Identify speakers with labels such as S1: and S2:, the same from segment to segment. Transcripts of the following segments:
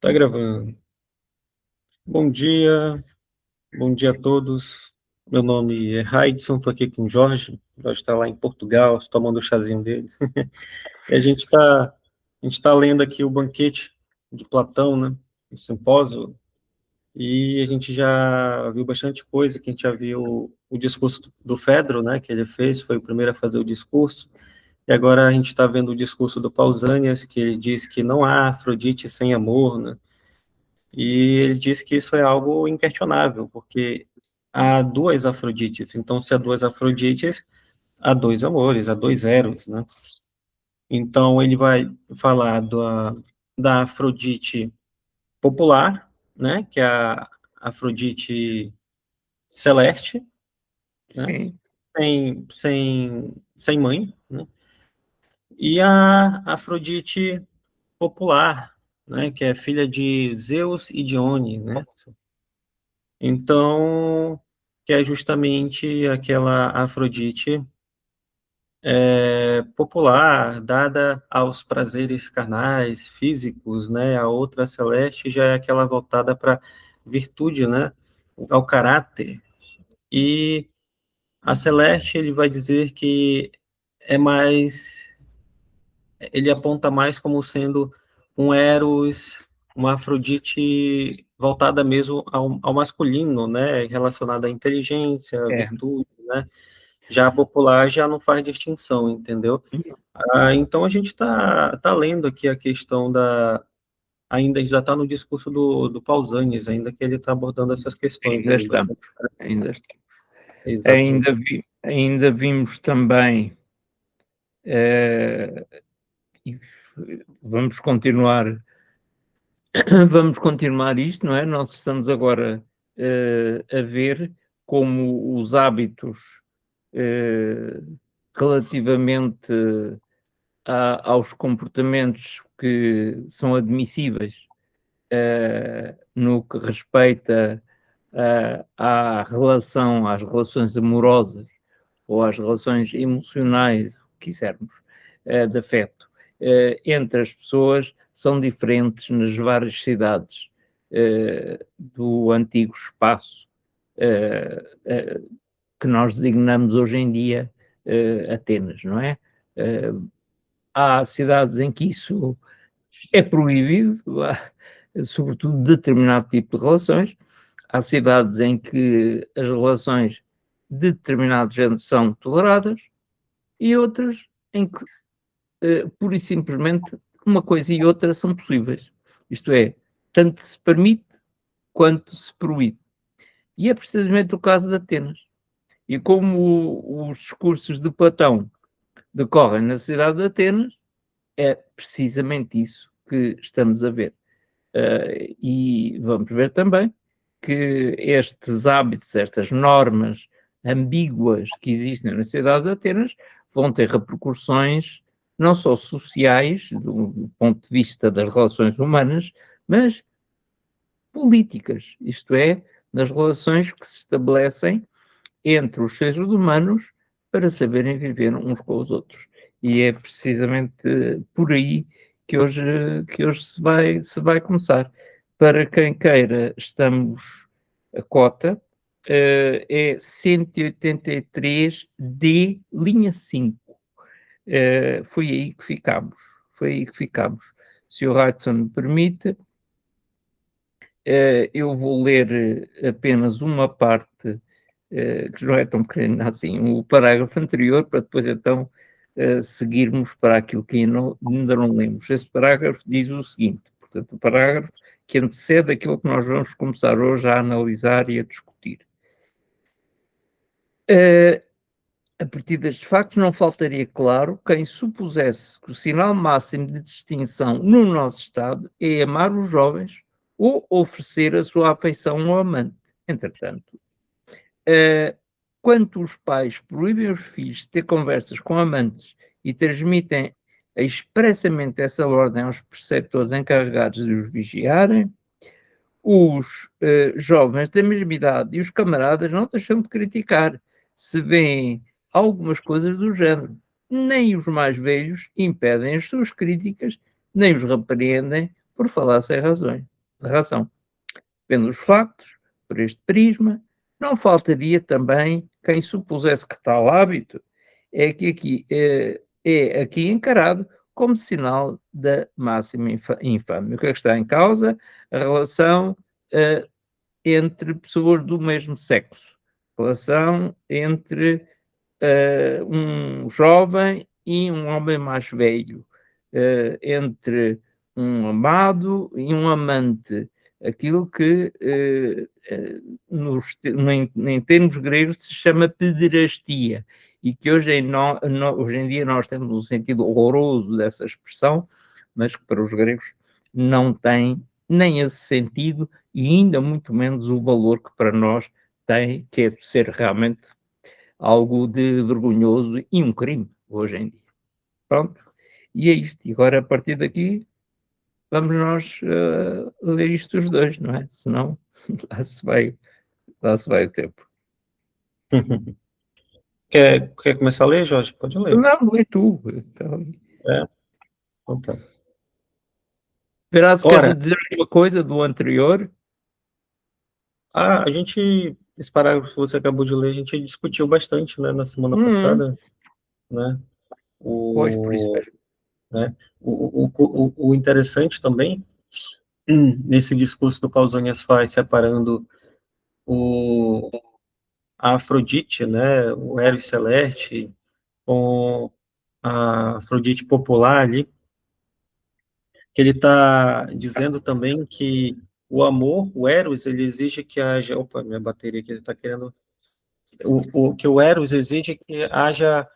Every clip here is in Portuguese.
S1: Tá gravando. Bom dia a todos. Meu nome é Raidson, estou aqui com o Jorge. O Jorge está lá em Portugal, tomando o chazinho dele. E a gente tá lendo aqui o Banquete de Platão, né? O simpósio. E a gente já viu bastante coisa, que a gente já viu o discurso do Fedro, né? Que ele fez, foi o primeiro a fazer o discurso. E agora a gente está vendo o discurso do Pausanias, que ele diz que não há Afrodite sem amor, né? E ele diz que isso é algo inquestionável, porque há duas Afrodites. Então, se há duas Afrodites, há dois amores, há dois Eros, né? Então, ele vai falar da Afrodite popular, né? Que é a Afrodite celeste, né?
S2: Sim,
S1: Sem mãe, né? E a Afrodite popular, né? Que é filha de Zeus e Dione, né? Então, que é justamente aquela Afrodite popular, dada aos prazeres carnais, físicos, né? A outra celeste já é aquela voltada para virtude, né? Ao caráter. E a celeste, ele vai dizer que é mais, ele aponta mais como sendo um Eros, uma Afrodite voltada mesmo ao masculino, né? Relacionada à inteligência, à
S2: é.
S1: virtude, né? Já a popular já não faz distinção, entendeu? Então a gente tá lendo aqui a questão ainda já está no discurso do Pausanias, ainda que ele está abordando essas questões
S2: Ainda
S1: aí,
S2: estamos,
S1: bastante.
S2: ainda estamos.
S1: Exatamente.
S2: Ainda vimos também, eh, e vamos continuar, vamos continuar isto, não é? Nós estamos agora a ver como os hábitos eh, relativamente aos comportamentos que são admissíveis no que respeita às relações amorosas ou às relações emocionais, o que quisermos, de afeto, entre as pessoas são diferentes nas várias cidades do antigo espaço que nós designamos hoje em dia Atenas, não é? Há cidades em que isso é proibido, sobretudo determinado tipo de relações. Há cidades em que as relações de determinado género são toleradas e outras em que, pura e simplesmente, uma coisa e outra são possíveis. Isto é, tanto se permite quanto se proíbe. E é precisamente o caso de Atenas. E como os discursos de Platão decorrem na cidade de Atenas, é precisamente isso que estamos a ver. E vamos ver também que estes hábitos, estas normas ambíguas que existem na cidade de Atenas vão ter repercussões não só sociais, do ponto de vista das relações humanas, mas políticas, isto é, das relações que se estabelecem entre os seres humanos para saberem viver uns com os outros. E é precisamente por aí que hoje se vai começar. Para quem queira, estamos a cota, é 183D, linha 5. Foi aí que ficamos. Foi aí que ficamos. Se o Hudson me permite, eu vou ler apenas uma parte, que não é tão pequena assim, o parágrafo anterior, para depois então seguirmos para aquilo que ainda não lemos. Esse parágrafo diz o seguinte, portanto, o parágrafo que antecede aquilo que nós vamos começar hoje a analisar e a discutir. A partir destes factos, não faltaria, claro, quem supusesse que o sinal máximo de distinção no nosso Estado é amar os jovens ou oferecer a sua afeição ao amante. Entretanto, quando os pais proíbem os filhos de ter conversas com amantes e transmitem expressamente essa ordem aos preceptores encarregados de os vigiarem, os jovens da mesma idade e os camaradas não deixam de criticar se veem algumas coisas do género. Nem os mais velhos impedem as suas críticas, nem os repreendem por falar sem razão. Vendo os factos, por este prisma, não faltaria também quem supusesse que tal hábito é aqui encarado como sinal da máxima infâmia. O que é que está em causa? A relação entre pessoas do mesmo sexo, relação entre um jovem e um homem mais velho, entre um amado e um amante, aquilo que em termos gregos se chama pederastia, e que hoje em dia nós temos um sentido horroroso dessa expressão, mas que para os gregos não tem nem esse sentido e ainda muito menos o valor que para nós tem, que é ser realmente algo de vergonhoso e um crime hoje em dia. Pronto, e é isto. E agora, a partir daqui, vamos nós ler isto os dois, não é? Senão, lá se vai, lá se vai o tempo.
S1: Quer começar a ler, Jorge? Pode ler.
S2: Não, lê tu. Então,
S1: Então tá.
S2: verás, queres
S1: Ora,
S2: dizer alguma coisa do anterior?
S1: esse parágrafo que você acabou de ler, a gente discutiu bastante, né, na semana
S2: Uhum.
S1: passada, né,
S2: Pois, por isso
S1: o,
S2: mesmo.
S1: né, o interessante também, nesse discurso que o Pausanias faz, separando o, a Afrodite, né, o Eros Celeste, com a Afrodite popular ali, que ele está dizendo também que o amor, o Eros, ele exige que haja... Opa, minha bateria aqui está querendo... que o Eros exige que haja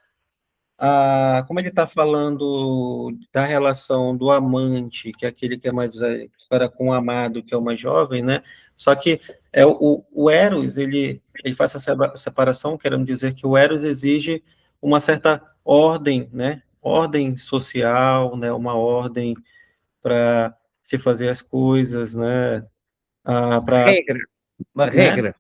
S1: como ele está falando da relação do amante, que é aquele que é mais velho, para com o amado, que é o mais jovem, né? Só que o Eros, ele faz essa separação, querendo dizer que o Eros exige uma certa ordem, né? Ordem social, né? Uma ordem para se fazer as coisas, né? Para,
S2: Regra, uma
S1: né?
S2: regra.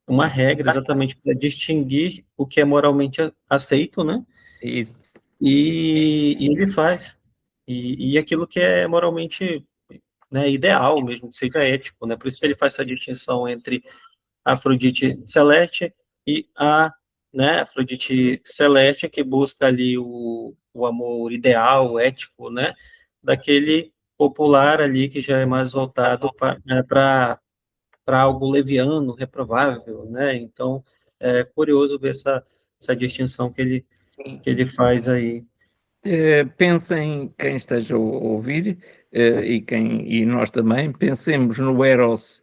S1: Uma regra exatamente para distinguir o que é moralmente aceito, né?
S2: Isso.
S1: E ele faz. E aquilo que é moralmente, né, ideal mesmo, que seja ético, né? Por isso que ele faz essa distinção entre a Afrodite Celeste e né, Afrodite Celeste, que busca ali o amor ideal, ético, né? Daquele popular ali que já é mais voltado para algo leviano, reprovável, né? Então, é curioso ver essa distinção
S2: Sim.
S1: que ele faz aí.
S2: Pensem, quem esteja a ouvir, e nós também, pensemos no Eros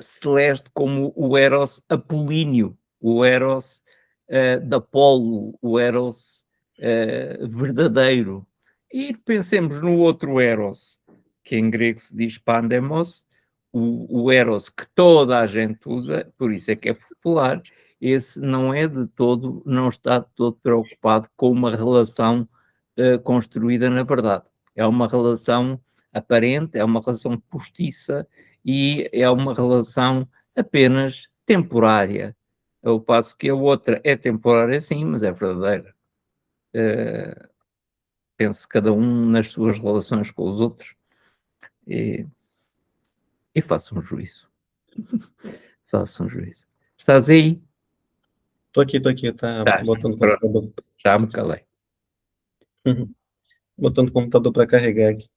S2: celeste como o Eros apolíneo, o Eros de Apolo, o Eros verdadeiro. E pensemos no outro Eros, que em grego se diz pandemos, o Eros que toda a gente usa, por isso é que é popular. Esse não é de todo, não está de todo preocupado com uma relação construída na verdade. É uma relação aparente, é uma relação postiça e é uma relação apenas temporária. Ao passo que a outra é temporária, sim, mas é verdadeira. Pense cada um nas suas relações com os outros e, e faça um juízo. Faça um juízo. Estás aí?
S1: Tô aqui, tá
S2: Estás.
S1: botando o
S2: Pronto,
S1: computador,
S2: já me calei.
S1: botando o computador para carregar aqui.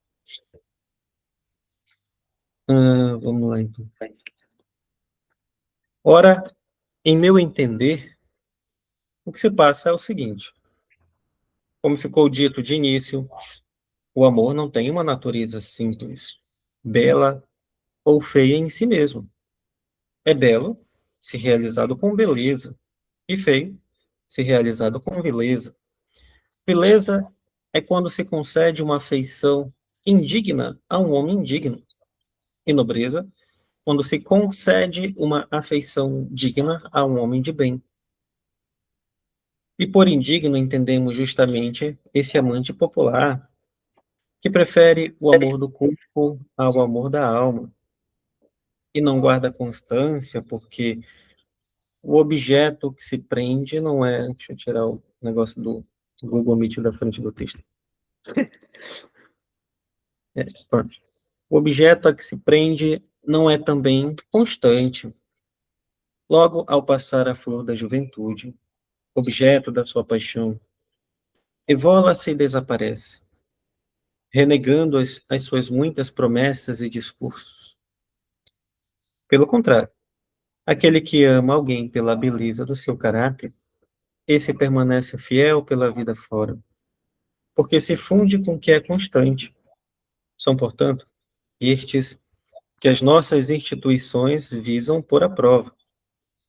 S1: Vamos lá, então. Ora, em meu entender, o que se passa é o seguinte: como ficou dito de início, o amor não tem uma natureza simples, bela ou feia em si mesmo. É belo se realizado com beleza, e feio se realizado com vileza. Vileza é quando se concede uma afeição indigna a um homem indigno, e nobreza quando se concede uma afeição digna a um homem de bem. E por indigno entendemos justamente esse amante popular que prefere o amor do corpo ao amor da alma e não guarda constância porque o objeto que se prende não é. Deixa eu tirar o negócio do Google Meet da frente do texto. Pronto. O objeto a que se prende não é também constante. Logo, ao passar a flor da juventude, objeto da sua paixão, evola-se e desaparece, renegando as suas muitas promessas e discursos. Pelo contrário, aquele que ama alguém pela beleza do seu caráter, esse permanece fiel pela vida fora, porque se funde com o que é constante. São, portanto, estes que as nossas instituições visam pôr à prova,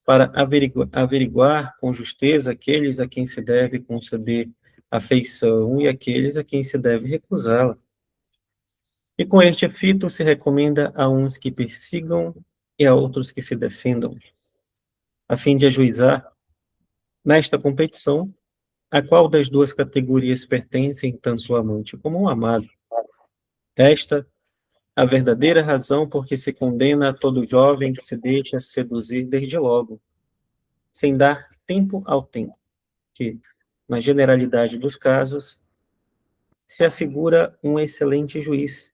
S1: para averiguar com justeza aqueles a quem se deve conceder afeição e aqueles a quem se deve recusá-la. E com este fito se recomenda a uns que persigam e a outros que se defendam, a fim de ajuizar, nesta competição, a qual das duas categorias pertencem tanto o amante como o amado. Esta a verdadeira razão por que se condena a todo jovem que se deixa seduzir desde logo, sem dar tempo ao tempo, que, na generalidade dos casos, se afigura um excelente juiz,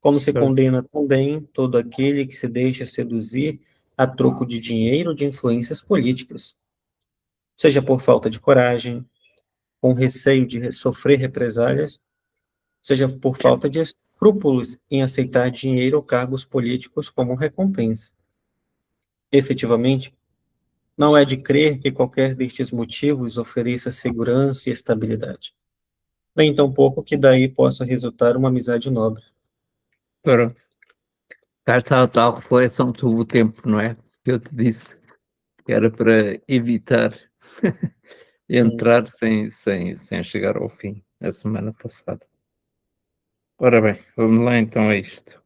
S1: como se
S2: Certo.
S1: condena também todo aquele que se deixa seduzir a troco de dinheiro ou de influências políticas, seja por falta de coragem, com receio de sofrer represálias, seja por falta de escrúpulos em aceitar dinheiro ou cargos políticos como recompensa. Efetivamente, não é de crer que qualquer destes motivos ofereça segurança e estabilidade, nem tampouco que daí possa resultar uma amizade nobre.
S2: Pronto, cá está a tal reflexão sobre o tempo, não é? Que eu te disse que era para evitar
S1: Hum.
S2: entrar sem chegar ao fim, a semana passada. Ora bem, vamos lá então a isto.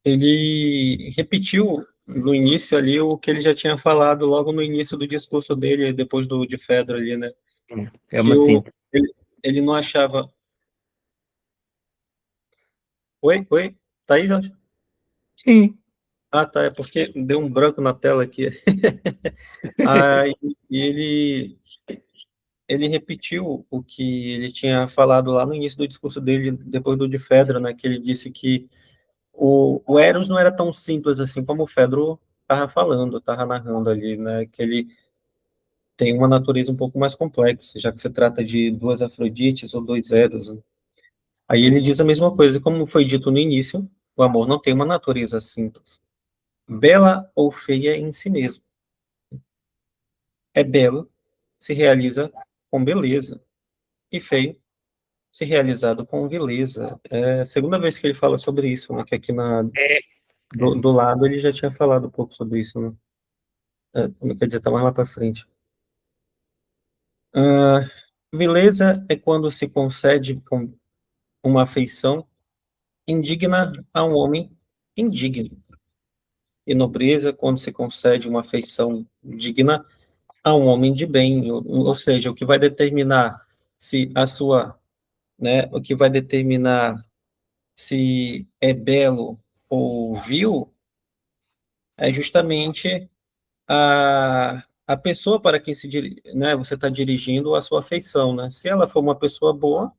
S1: Ele repetiu no início ali o que ele já tinha falado logo no início do discurso dele, depois do de Fedro ali, né?
S2: É
S1: Que
S2: uma síntese.
S1: ele não achava. Oi, oi, tá aí, Jorge?
S2: Sim.
S1: Ah, tá, é porque deu um branco na tela aqui. Aí ele repetiu o que ele tinha falado lá no início do discurso dele, depois do de Fedro, né? Que ele disse que o Eros não era tão simples assim como o Fedro estava falando, estava narrando ali, né? Que ele tem uma natureza um pouco mais complexa, já que se trata de duas Afrodites ou dois Eros, né? Aí ele diz a mesma coisa, como foi dito no início, o amor não tem uma natureza simples, bela ou feia em si mesmo. É belo, se realiza com beleza, e feio, se realizado com beleza. É a segunda vez que ele fala sobre isso, né? Que aqui
S2: É.
S1: do lado ele já tinha falado um pouco sobre isso, né? Quer dizer, tá mais lá para frente. Ah, beleza é quando se concede com uma afeição indigna a um homem indigno, e nobreza quando se concede uma afeição digna a um homem de bem, ou seja, o que vai determinar se a sua, né, o que vai determinar se é belo ou vil é justamente a pessoa para quem né, você está dirigindo a sua afeição, né? Se ela for uma pessoa boa,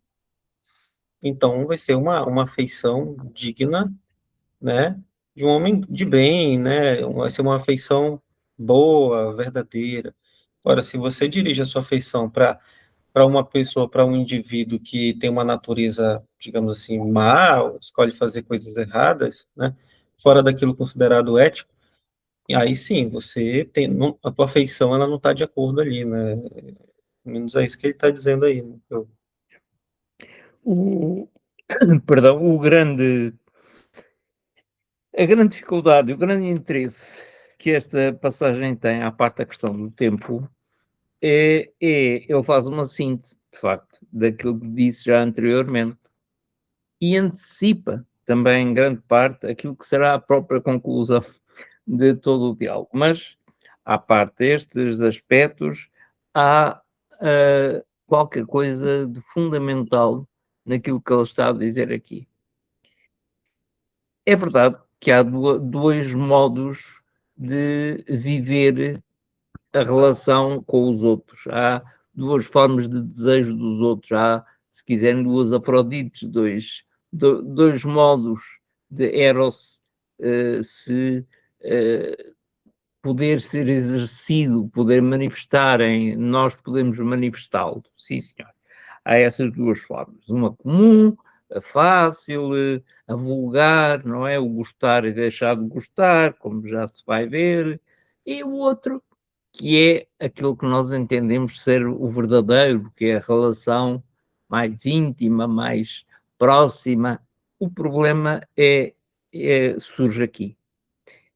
S1: então vai ser uma afeição digna, né, de um homem de bem, né? Vai ser uma afeição boa, verdadeira. Agora, se você dirige a sua afeição para uma pessoa, para um indivíduo que tem uma natureza, digamos assim, má, ou escolhe fazer coisas erradas, né? Fora daquilo considerado ético, e aí sim, você tem, a tua afeição ela não está de acordo ali, né? Pelo menos é isso que ele está dizendo aí, né?
S2: O perdão, a grande dificuldade, o grande interesse que esta passagem tem à parte da questão do tempo ele faz uma síntese, de facto, daquilo que disse já anteriormente e antecipa também em grande parte aquilo que será a própria conclusão de todo o diálogo. Mas, à parte destes aspectos, há qualquer coisa de fundamental naquilo que ele está a dizer aqui. É verdade que há dois modos de viver a relação com os outros. Há duas formas de desejo dos outros. Há, se quiserem, duas Afrodites, dois modos de Eros se poder ser exercido, poder manifestarem, nós podemos manifestá-lo. Sim, senhor. Há essas duas formas. Uma comum, a fácil, a vulgar, não é? O gostar e deixar de gostar, como já se vai ver. E o outro, que é aquilo que nós entendemos ser o verdadeiro, que é a relação mais íntima, mais próxima. O problema surge aqui.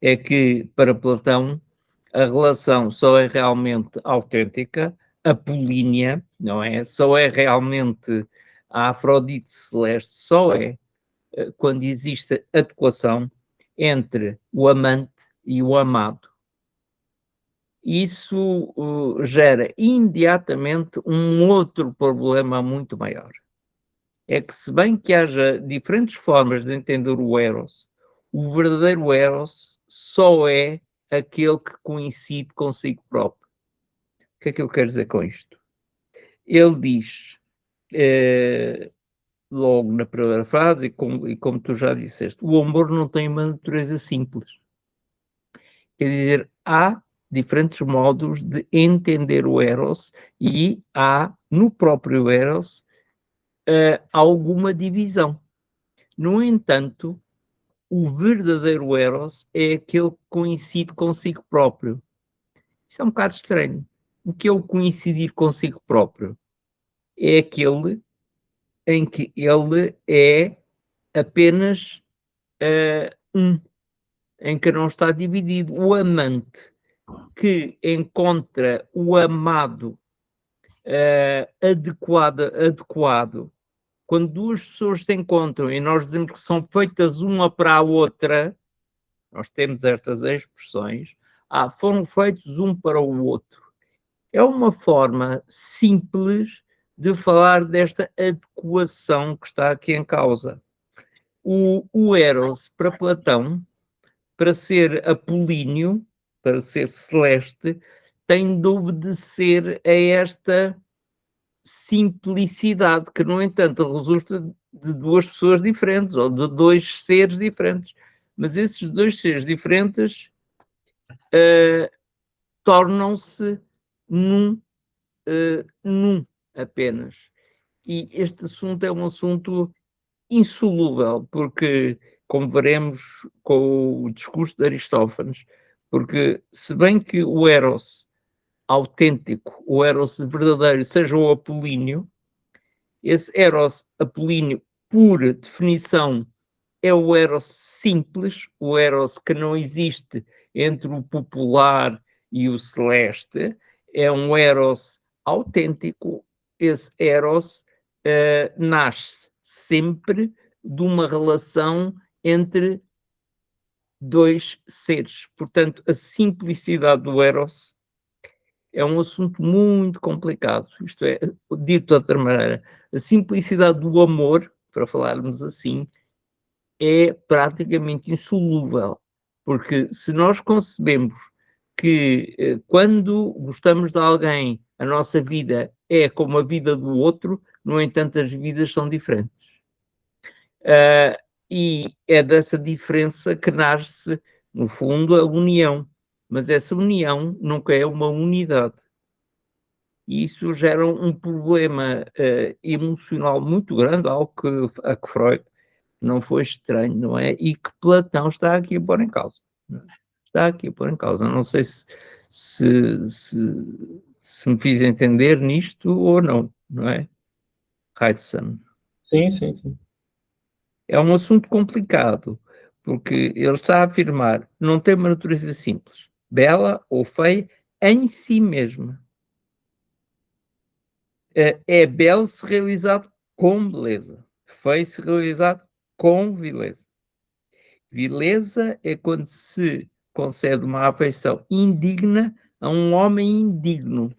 S2: É que, para Platão, a relação só é realmente autêntica, apolínea, não é? Só é realmente a Afrodite celeste, só é quando existe adequação entre o amante e o amado. Isso gera imediatamente um outro problema muito maior. É que, se bem que haja diferentes formas de entender o Eros, o verdadeiro Eros só é aquele que coincide consigo próprio. O que é que eu quero dizer com isto? Ele diz, logo na primeira frase, e como tu já disseste, o amor não tem uma natureza simples. Quer dizer, há diferentes modos de entender o Eros e há, no próprio Eros, alguma divisão. No entanto, o verdadeiro Eros é aquele que coincide consigo próprio. Isso é um bocado estranho. O que é o coincidir consigo próprio? É aquele em que ele é apenas em que não está dividido. O amante que encontra o amado adequado, quando duas pessoas se encontram e nós dizemos que são feitas uma para a outra, nós temos estas expressões, foram feitos um para o outro. É uma forma simples de falar desta adequação que está aqui em causa. O Eros, para Platão, para ser apolíneo, para ser celeste, tem de obedecer a esta simplicidade, que, no entanto, resulta de duas pessoas diferentes, ou de dois seres diferentes. Mas esses dois seres diferentes tornam-se num apenas. E este assunto é um assunto insolúvel, porque, como veremos com o discurso de Aristófanes, porque, se bem que o Eros autêntico, o Eros verdadeiro, seja o apolíneo, esse Eros apolíneo, por definição, é o Eros simples, o Eros que não existe entre o popular e o celeste, é um Eros autêntico. Esse Eros nasce sempre de uma relação entre dois seres. Portanto, a simplicidade do Eros é um assunto muito complicado. Isto é, dito de outra maneira, a simplicidade do amor, para falarmos assim, é praticamente insolúvel, porque se nós concebemos que quando gostamos de alguém, a nossa vida é como a vida do outro, no entanto, as vidas são diferentes. E é dessa diferença que nasce, no fundo, a união. Mas essa união nunca é uma unidade. E isso gera um problema emocional muito grande, algo a que Freud não foi estranho, não é? E que Platão está aqui a pôr em causa. Está aqui a pôr em causa. Não sei se me fiz entender nisto ou não, não é? Heidson.
S1: Sim, sim, sim.
S2: É um assunto complicado, porque ele está a afirmar que não tem uma natureza simples, bela ou feia em si mesma. É belo se realizado com beleza, feio se realizado com vileza. Vileza é quando se concede uma afeição indigna a um homem indigno.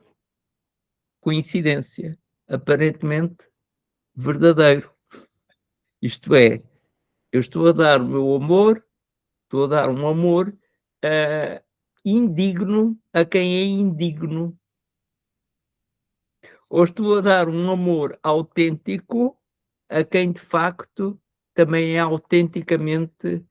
S2: Coincidência, aparentemente verdadeiro. Isto é, eu estou a dar o meu amor, estou a dar um amor indigno a quem é indigno. Ou estou a dar um amor autêntico a quem de facto também é autenticamente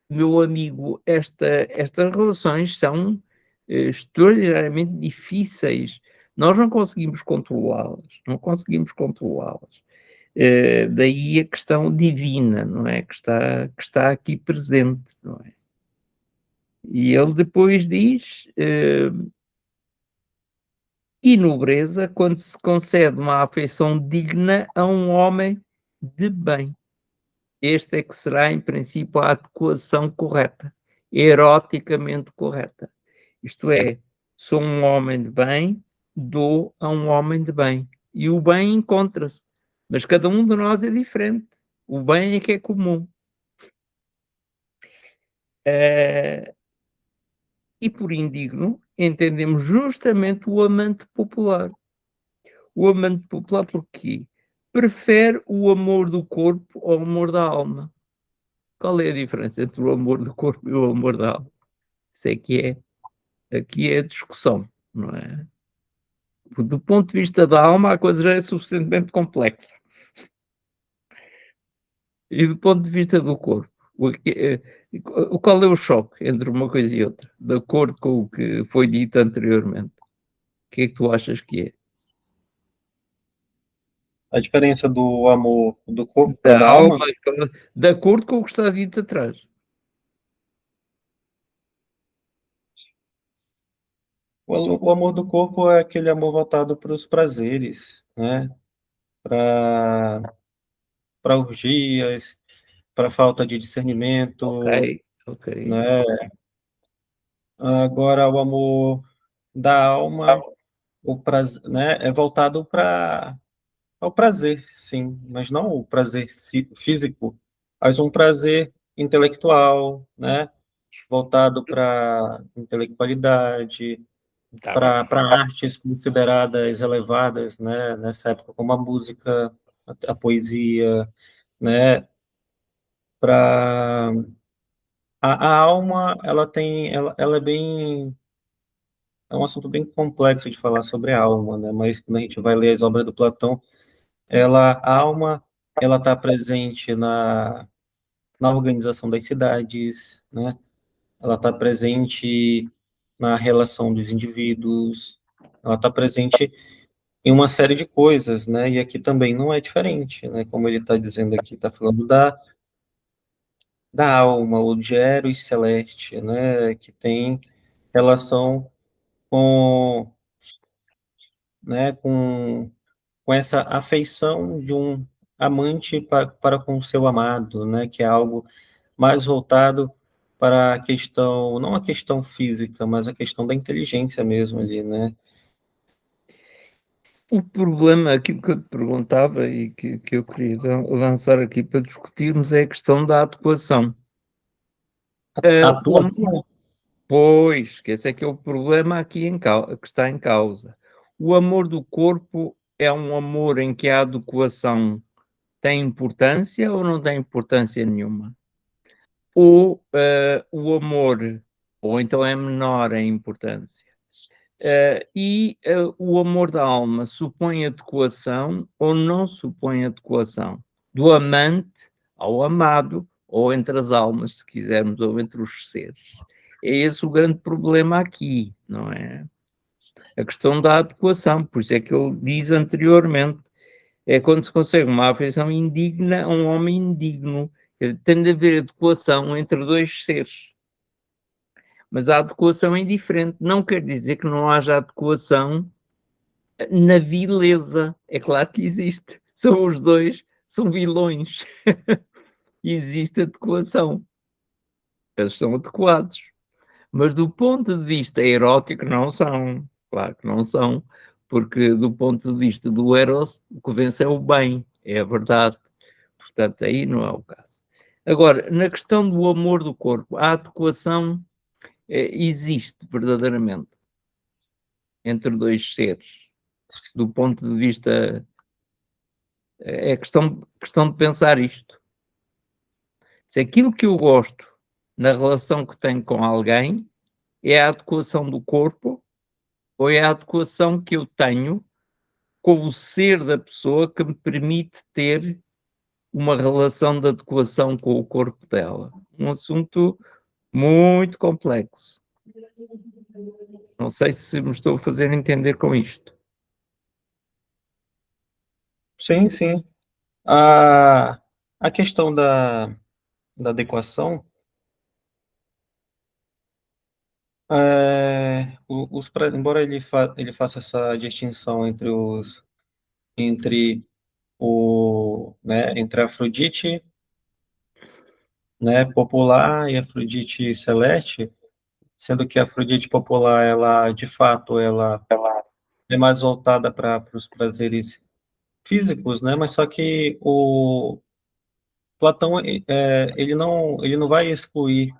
S2: meu amigo. Estas relações são extraordinariamente difíceis. Nós não conseguimos controlá-las, não conseguimos controlá-las. Daí a questão divina, não é? Que está aqui presente, não é? E ele depois diz, e nobreza quando se concede uma afeição digna a um homem de bem. Este é que será, em princípio, a adequação correta, eroticamente correta. Isto é, sou um homem de bem, dou a um homem de bem. E o bem encontra-se. Mas cada um de nós é diferente. O bem é que é comum. E por indigno entendemos justamente o amante popular. O amante popular porquê? Prefere o amor do corpo ao amor da alma. Qual é a diferença entre o amor do corpo e o amor da alma? Isso é que é, aqui é a discussão, não é? Do ponto de vista da alma, a coisa já é suficientemente complexa. E do ponto de vista do corpo, qual é o choque entre uma coisa e outra? De acordo com o que foi dito anteriormente. O que é que tu achas que é?
S1: A diferença do amor do corpo para
S2: Da
S1: da
S2: alma,
S1: alma,
S2: de acordo com o que está dito atrás.
S1: o amor do corpo é aquele amor voltado para os prazeres, né? Para orgias, para falta de
S2: Ok,
S1: discernimento,
S2: ok.
S1: né? Agora, o amor da alma, o prazer, né, é voltado para o prazer, sim, mas não o prazer físico, mas um prazer intelectual, né? Voltado para intelectualidade,
S2: Está bem.
S1: para artes consideradas elevadas, né? Nessa época, como a música, a poesia, né? Para a alma, ela é bem, é um assunto bem complexo de falar sobre a alma, né? Mas quando a gente vai ler as obras do Platão, a alma, ela está presente na organização das cidades, né? Ela está presente na relação dos indivíduos, ela está presente em uma série de coisas, né? E aqui também não é diferente, né? Como ele está dizendo aqui, está falando da alma, o de Eros Celeste, né? Que tem relação com, né? Com essa afeição de um amante para com o seu amado, né? Que é algo mais voltado para a questão, não a questão física, mas a questão da inteligência mesmo ali, né?
S2: O problema, aquilo que eu te perguntava e que eu queria lançar aqui para discutirmos é a questão da adequação.
S1: A
S2: O amor,
S1: atuação,
S2: pois, que esse é que é o problema aqui que está em causa. O amor do corpo é um amor em que a adequação tem importância ou não tem importância nenhuma? Ou o amor, ou então é menor a importância? O amor da alma supõe adequação ou não supõe adequação? Do amante ao amado, ou entre as almas, se quisermos, ou entre os seres. É esse o grande problema aqui, não é? A questão da adequação, por isso é que ele diz anteriormente, é quando se consegue uma afeição indigna a um homem indigno. Tem de haver adequação entre dois seres. Mas a adequação é diferente. Não quer dizer que não haja adequação na vileza. É claro que existe. São os dois, são vilões. Existe adequação. Eles são adequados. Mas do ponto de vista erótico, não são. Claro que não são. Porque do ponto de vista do Eros, o que vence é o bem. É a verdade. Portanto, aí não é o caso. Agora, na questão do amor do corpo, a adequação existe verdadeiramente entre dois seres. Do ponto de vista é questão de pensar isto. Se aquilo que eu gosto na relação que tenho com alguém É a adequação do corpo ou é a adequação que eu tenho com o ser da pessoa que me permite ter uma relação de adequação com o corpo dela? Um assunto muito complexo. Não sei se me estou a fazer entender com isto.
S1: Sim, sim. A, a questão da adequação, embora ele faça essa distinção entre entre a Afrodite, né, popular e a Afrodite celeste, sendo que a Afrodite popular, ela, de fato, ela é mais voltada para os prazeres físicos, né, mas só que o Platão, ele não vai excluir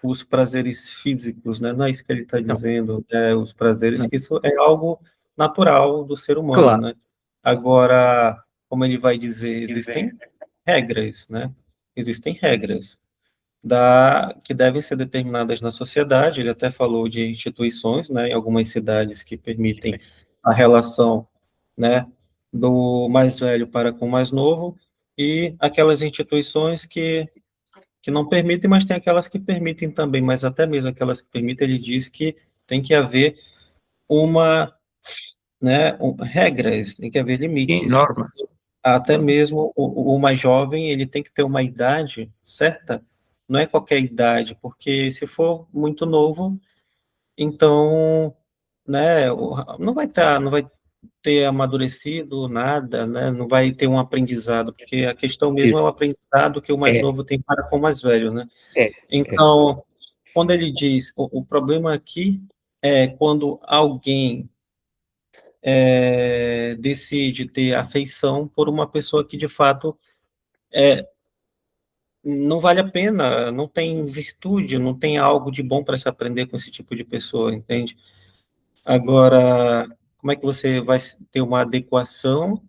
S1: os prazeres físicos, né, não é isso que ele está
S2: Não,
S1: dizendo, os prazeres,
S2: não.
S1: que isso é algo natural do ser humano,
S2: Claro,
S1: né. Agora, como ele vai dizer, existem regras, né, existem regras que devem ser determinadas na sociedade. Ele até falou de instituições, né, em algumas cidades que permitem a relação, né, do mais velho para com o mais novo, e aquelas instituições que não permitem, mas tem aquelas que permitem também, mas até mesmo aquelas que permitem, ele diz que tem que haver uma, regras, tem que haver
S2: sim,
S1: limites.
S2: norma.
S1: Até mesmo o mais jovem, ele tem que ter uma idade certa, não é qualquer idade, porque se for muito novo, então, né, não vai ter amadurecido nada, né, não vai ter um aprendizado, porque a questão mesmo é o
S2: Isso.
S1: aprendizado que o mais
S2: É,
S1: novo tem para com o mais velho, né.
S2: é, é.
S1: Então, quando ele diz, o problema aqui é quando alguém decide ter afeição por uma pessoa que de fato não vale a pena, não tem virtude, não tem algo de bom para se aprender com esse tipo de pessoa, entende? Agora, como é que você vai ter uma adequação,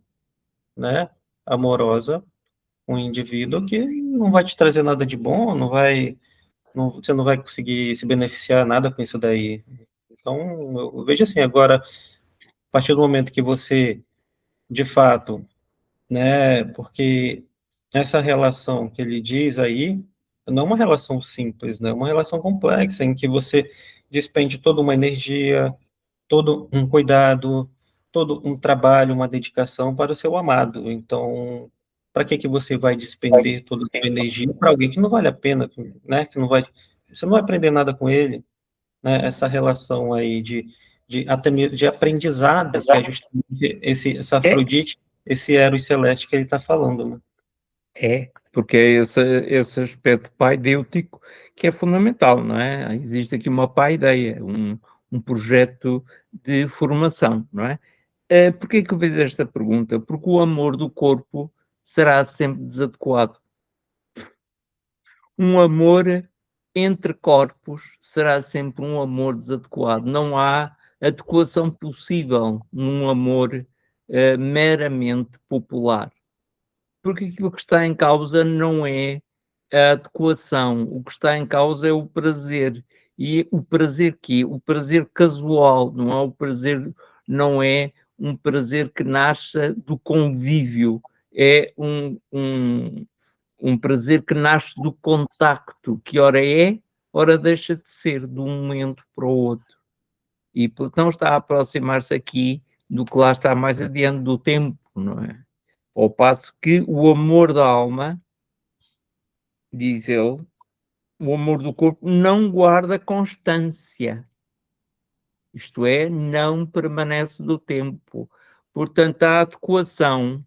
S1: né, amorosa com um indivíduo que não vai te trazer nada de bom, você não vai conseguir se beneficiar nada com isso daí. Então, eu vejo assim, agora, a partir do momento que você, de fato, né? Porque essa relação que ele diz aí não é uma relação simples, né? É uma relação complexa em que você despende toda uma energia, todo um cuidado, todo um trabalho, uma dedicação para o seu amado. Então, para que que você vai despender toda a sua energia para alguém que não vale a pena, né? Que não vai, você não vai aprender nada com ele, né? Essa relação aí de até mesmo de aprendizado, que é justamente essa
S2: É,
S1: Afrodite, esse Eros celeste que ele está falando, né?
S2: porque é esse aspecto paidêutico que é fundamental, não é? Existe aqui uma paideia, um projeto de formação, não é? Porquê que eu fiz esta pergunta? Porque o amor do corpo será sempre desadequado. Um amor entre corpos será sempre um amor desadequado. Não há adequação possível num amor, meramente popular. Porque aquilo que está em causa não é a adequação, o que está em causa é o prazer. E o prazer quê? O prazer casual, não é o prazer, não é um prazer que nasça do convívio, é um prazer que nasce do contacto, que ora é, ora deixa de ser, de um momento para o outro. E Platão está a aproximar-se aqui do que lá está mais adiante do tempo, não é? Ao passo que o amor da alma, diz ele, o amor do corpo não guarda constância, isto é, não permanece do tempo. Portanto, a adequação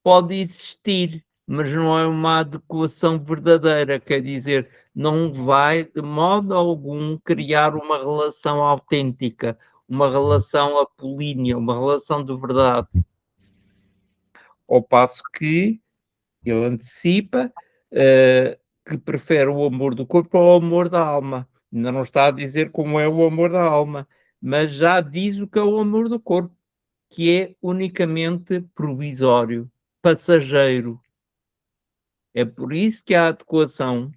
S2: pode existir, mas não é uma adequação verdadeira, quer dizer, não vai de modo algum criar uma relação autêntica, uma relação apolínea, uma relação de verdade. Ao passo que ele antecipa que prefere o amor do corpo ao amor da alma. Ainda não está a dizer como é o amor da alma, mas já diz o que é o amor do corpo, que é unicamente provisório, passageiro. É por isso que a adequação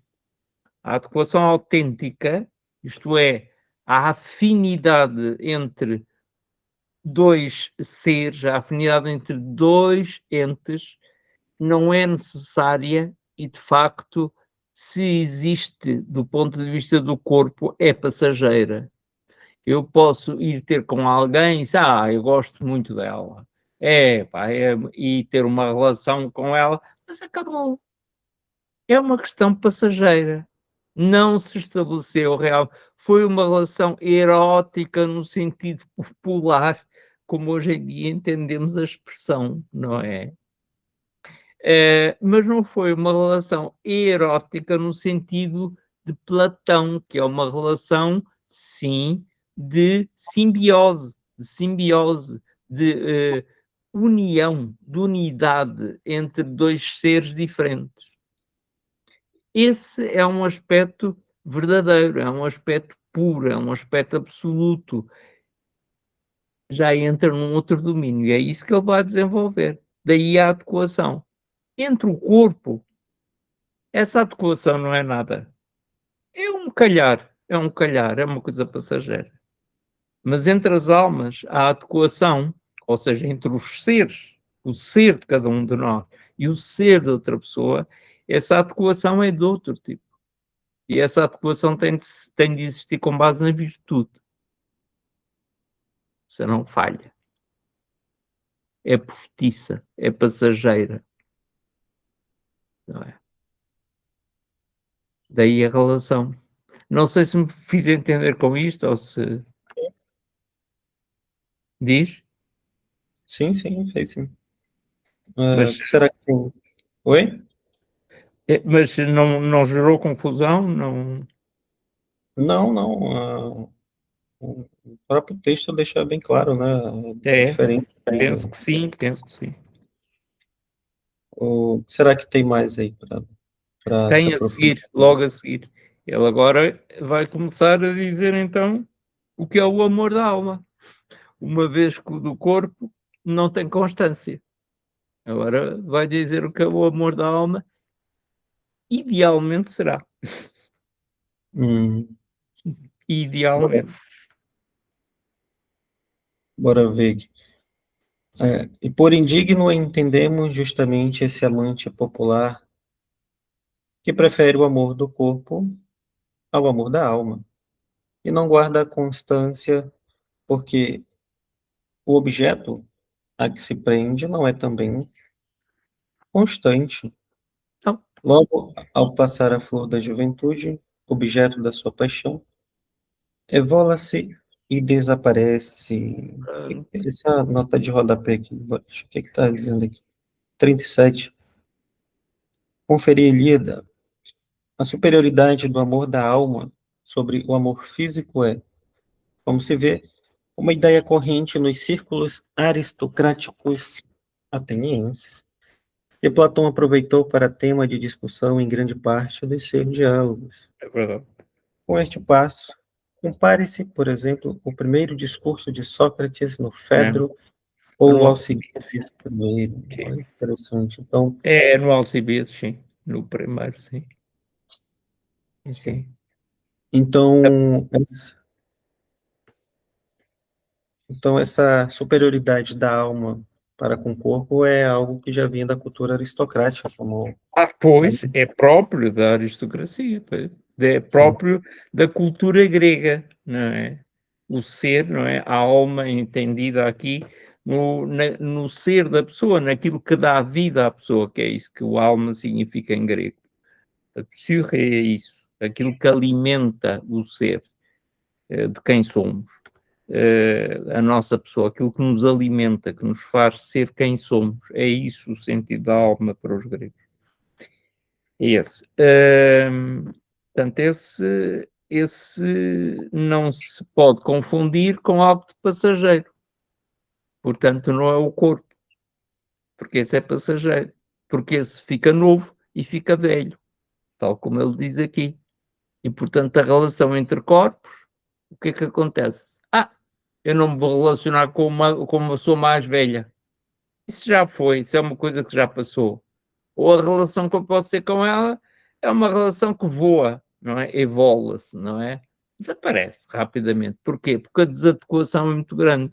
S2: autêntica, isto é, a afinidade entre dois seres, a afinidade entre dois entes não é necessária e, de facto, se existe do ponto de vista do corpo, é passageira. Eu posso ir ter com alguém e dizer, eu gosto muito dela. Pá, e ter uma relação com ela, mas acabou. É uma questão passageira. Não se estabeleceu real. Foi uma relação erótica no sentido popular, como hoje em dia entendemos a expressão, não é? Mas não foi uma relação erótica no sentido de Platão, que é uma relação, sim, de simbiose, de união, de unidade entre dois seres diferentes. Esse é um aspecto verdadeiro, é um aspecto puro, é um aspecto absoluto. Já entra num outro domínio, e é isso que ele vai desenvolver. Daí a adequação. Entre o corpo, essa adequação não é nada. É uma coisa passageira. Mas entre as almas, a adequação, ou seja, entre os seres, o ser de cada um de nós e o ser de outra pessoa, essa adequação é de outro tipo. E essa adequação tem de existir com base na virtude. Se não falha. É postiça, é passageira. Não é? Daí a relação. Não sei se me fiz entender com isto ou se diz,
S1: Sim, sim, fez sim.
S2: mas,
S1: O que será que tem? Oi?
S2: mas não gerou confusão, não
S1: Não, não. O próprio texto deixa bem claro, né, a
S2: é,
S1: diferença.
S2: penso que sim.
S1: O que será que tem mais aí para se
S2: Tem a
S1: aprofundar?
S2: seguir, logo a seguir. Ele agora vai começar a dizer então o que é o amor da alma, uma vez que o do corpo não tem constância. Agora vai dizer o que é o amor da alma, idealmente será.
S1: Hum, bora,
S2: Idealmente.
S1: bora ver aqui. E por indigno entendemos justamente esse amante popular que prefere o amor do corpo ao amor da alma, e não guarda a constância, porque o objeto a que se prende não é também constante.
S2: Então,
S1: Logo, ao passar a flor da juventude, objeto da sua paixão, evola-se e desaparece. Essa nota de rodapé aqui embaixo, o que está dizendo aqui? 37. Conferir Ilíada. A superioridade do amor da alma sobre o amor físico é, como se vê, uma ideia corrente nos círculos aristocráticos atenienses, que Platão aproveitou para tema de discussão em grande parte dos seus diálogos.
S2: é verdade.
S1: Com este passo, compare-se, por exemplo, o primeiro discurso de Sócrates no
S2: É,
S1: Fedro ou
S2: no
S1: Alcibiades I.
S2: sim.
S1: Olha que interessante. Então,
S2: É no Alcibiades, sim. No primeiro, sim. Sim.
S1: então, então essa superioridade da alma para com o corpo é algo que já vinha da cultura aristocrática, como
S2: Pois, é próprio da aristocracia, pois. É
S1: sim,
S2: próprio da cultura grega, não é? O ser, não é? A alma entendida aqui no ser da pessoa, naquilo que dá vida à pessoa, que é isso que o alma significa em grego. A psique é isso, aquilo que alimenta o ser, de quem somos. A nossa pessoa, aquilo que nos alimenta, que nos faz ser quem somos. É isso o sentido da alma para os gregos. É esse. Portanto, esse não se pode confundir com algo de passageiro. Portanto, não é o corpo, porque esse é passageiro. Porque esse fica novo e fica velho, tal como ele diz aqui. E, portanto, a relação entre corpos, o que é que acontece? Eu não me vou relacionar com uma pessoa mais velha. Isso já foi, isso é uma coisa que já passou. Ou a relação que eu posso ter com ela é uma relação que voa, não é? Evolua-se, não é? desaparece rapidamente. Porquê? Porque a desadequação é muito grande.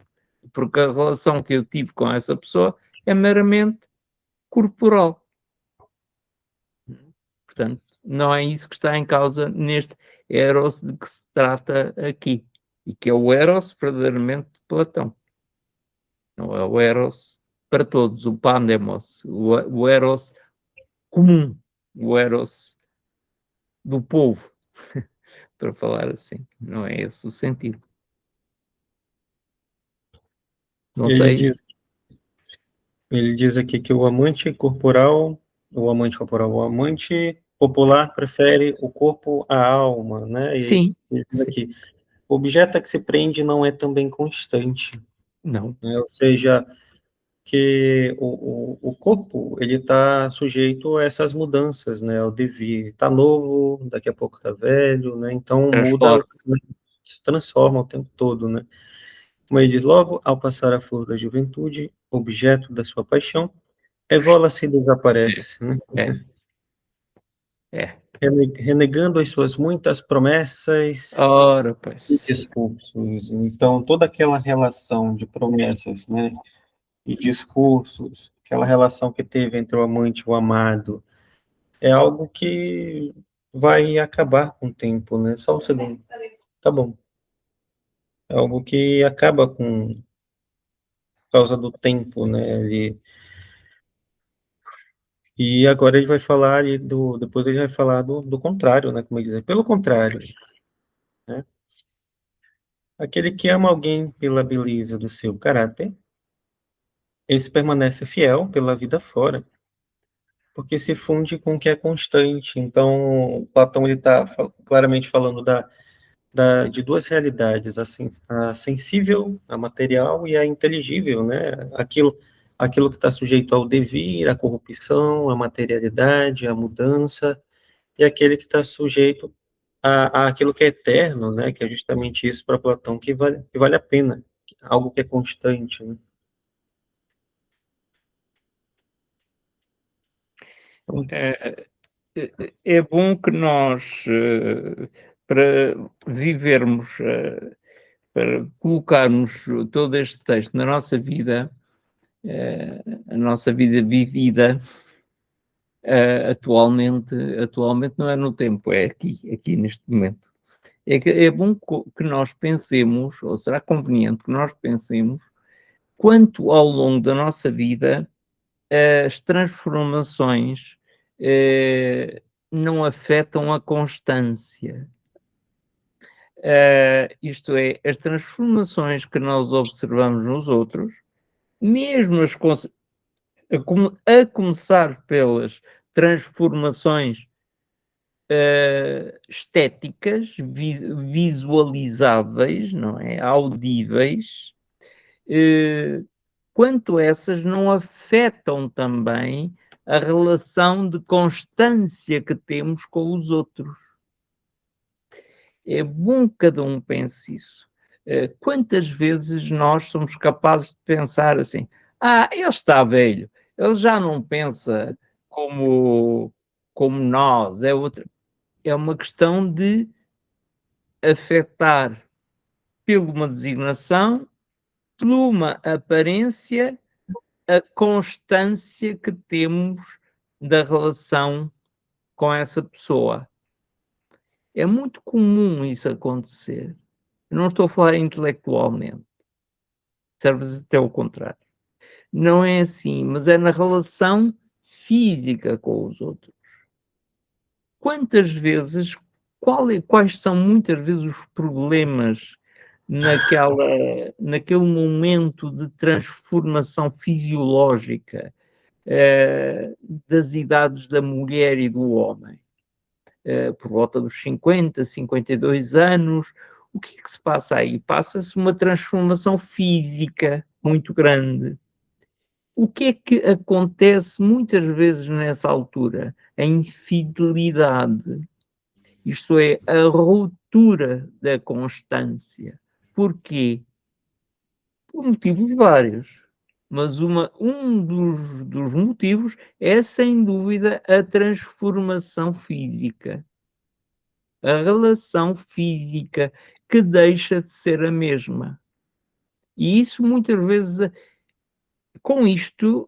S2: Porque a relação que eu tive com essa pessoa é meramente corporal. Portanto, não é isso que está em causa neste Eros de que se trata aqui. E que é o Eros verdadeiramente de Platão. Não é o Eros para todos, o Pandemos, o Eros comum, o Eros do povo, para falar assim. Não é esse o sentido. Não
S1: Ele
S2: sei.
S1: diz, ele diz aqui que o amante popular prefere o corpo à alma, né? E
S2: Sim,
S1: ele diz
S2: sim.
S1: aqui, o objeto a que se prende não é também constante,
S2: Não,
S1: né? Ou seja, que o corpo ele está sujeito a essas mudanças, né? Ao devir, está novo, daqui a pouco está velho, né? Então muda,
S2: transforma.
S1: né? Se transforma o tempo todo, né? Como ele diz, logo ao passar a flor da juventude, objeto da sua paixão, evola-se e desaparece, né?
S2: É, é.
S1: Renegando as suas muitas promessas
S2: Ora, pois.
S1: e discursos. Então toda aquela relação de promessas, né? E discursos, aquela relação que teve entre o amante e o amado, é algo que vai acabar com o tempo, né? Só um segundo. Tá bom. É algo que acaba com causa do tempo, né? E agora ele vai falar depois ele vai falar do contrário, né? Como ele diz, pelo contrário,
S2: Pois.
S1: né? Aquele que ama alguém pela beleza do seu caráter, esse permanece fiel pela vida fora, porque se funde com o que é constante. Então, Platão ele está claramente falando de duas realidades, a sensível, a material e a inteligível, né? Aquilo que está sujeito ao devir, à corrupção, à materialidade, à mudança, e aquele que está sujeito àquilo que é eterno, né? Que é justamente isso para Platão que vale a pena, algo que é constante, né? Então,
S2: É, é bom que nós, para vivermos, para colocarmos todo este texto na nossa vida, a nossa vida vivida, atualmente não é no tempo, é aqui neste momento. É bom que nós pensemos, ou será conveniente que nós pensemos, quanto ao longo da nossa vida as transformações não afetam a constância. Isto é, as transformações que nós observamos nos outros, mesmo a começar pelas transformações estéticas, visualizáveis, não é? Audíveis, eh, quanto essas não afetam também a relação de constância que temos com os outros. É bom que cada um pense isso. Quantas vezes nós somos capazes de pensar assim: ele está velho, ele já não pensa como, como nós, é uma questão de afetar por uma designação, por uma aparência, a constância que temos da relação com essa pessoa. É muito comum isso acontecer. Eu não estou a falar intelectualmente, serve até o contrário. Não é assim, mas é na relação física com os outros. Quantas vezes, quais são muitas vezes os problemas naquele momento de transformação fisiológica das idades da mulher e do homem? Por volta dos 50, 52 anos, o que é que se passa aí? Passa-se uma transformação física muito grande. O que é que acontece muitas vezes nessa altura? A infidelidade, isto é, a ruptura da constância. Porquê? Por motivos vários, mas um dos motivos é, sem dúvida, a transformação física. a relação física que deixa de ser a mesma. E isso muitas vezes, com isto,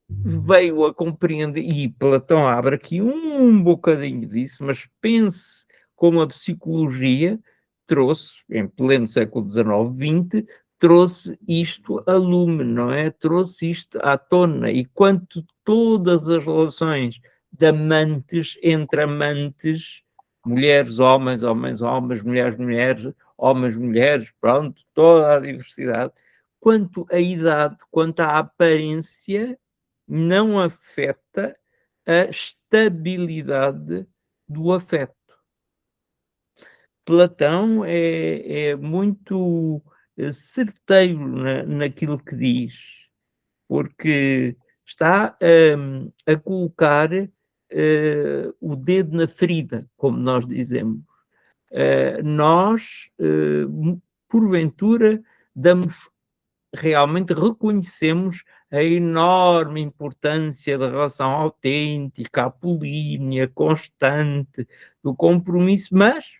S2: veio a compreender, e Platão abre aqui um bocadinho disso, mas pense como a psicologia trouxe, em pleno século XIX, XX, trouxe isto a lume, não é? Trouxe isto à tona, e quanto todas as relações de amantes, entre amantes, mulheres, homens, homens, homens, mulheres, mulheres, homens, mulheres, pronto, toda a diversidade, quanto a idade, quanto à aparência, não afeta a estabilidade do afeto. Platão é muito certeiro naquilo que diz, porque está a colocar o dedo na ferida, como nós dizemos. Nós, porventura, realmente reconhecemos a enorme importância da relação autêntica, apolínea, constante, do compromisso, mas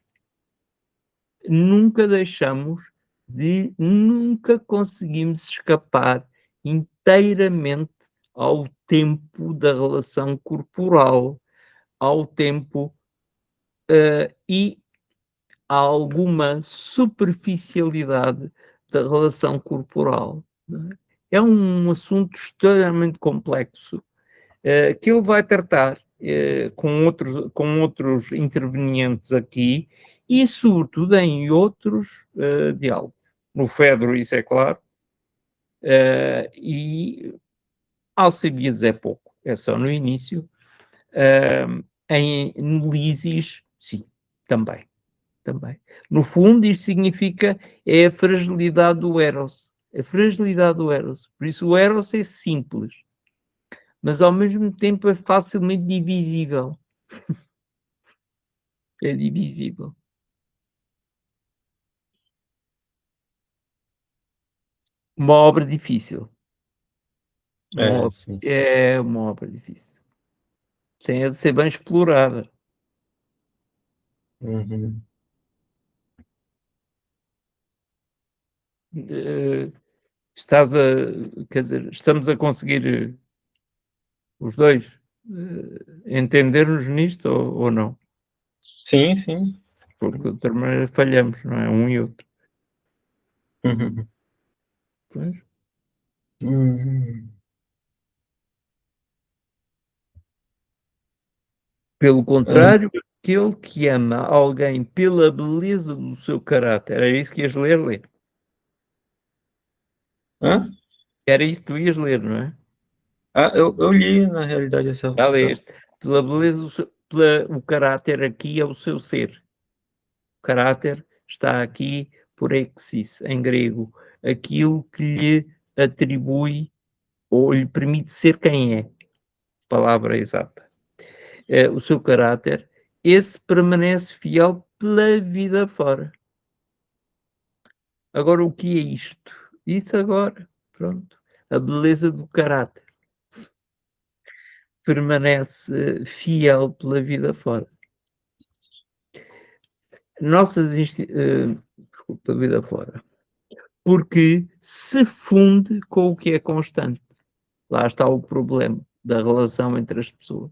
S2: nunca conseguimos escapar inteiramente ao tempo da relação corporal, ao tempo e a alguma superficialidade da relação corporal. É um assunto extremamente complexo que ele vai tratar com outros intervenientes aqui e, sobretudo, em outros diálogos. No Fedro, isso é claro, e Alcibiades é pouco, é só no início. Em Lísis, sim, também. No fundo, isto significa a fragilidade do Eros. A fragilidade do Eros. Por isso, o Eros é simples, mas ao mesmo tempo é facilmente divisível. É divisível. Uma obra difícil.
S1: Sim, sim.
S2: É uma obra difícil. Tem de ser bem explorada.
S1: Uhum.
S2: Quer dizer, estamos a conseguir os dois entender-nos nisto ou não?
S1: Sim, sim.
S2: Porque de outra maneira falhamos, não é? Um e outro.
S1: Uhum.
S2: Pois.
S1: Uhum.
S2: Pelo
S1: Ah,
S2: contrário, aquele que ama alguém pela beleza do seu caráter, era isso que ias ler, Lê?
S1: hã?
S2: Era isso que tu ias ler, não é?
S1: Eu li, na realidade,
S2: Já leste. Pela beleza o caráter aqui é o seu ser. O caráter está aqui por exis, em grego. Aquilo que lhe atribui ou lhe permite ser quem é. Palavra exata. O seu caráter, esse permanece fiel pela vida fora. Agora, o que é isto? Isso agora, pronto. A beleza do caráter permanece fiel pela vida fora. Desculpa, vida fora. Porque se funde com o que é constante. Lá está o problema da relação entre as pessoas.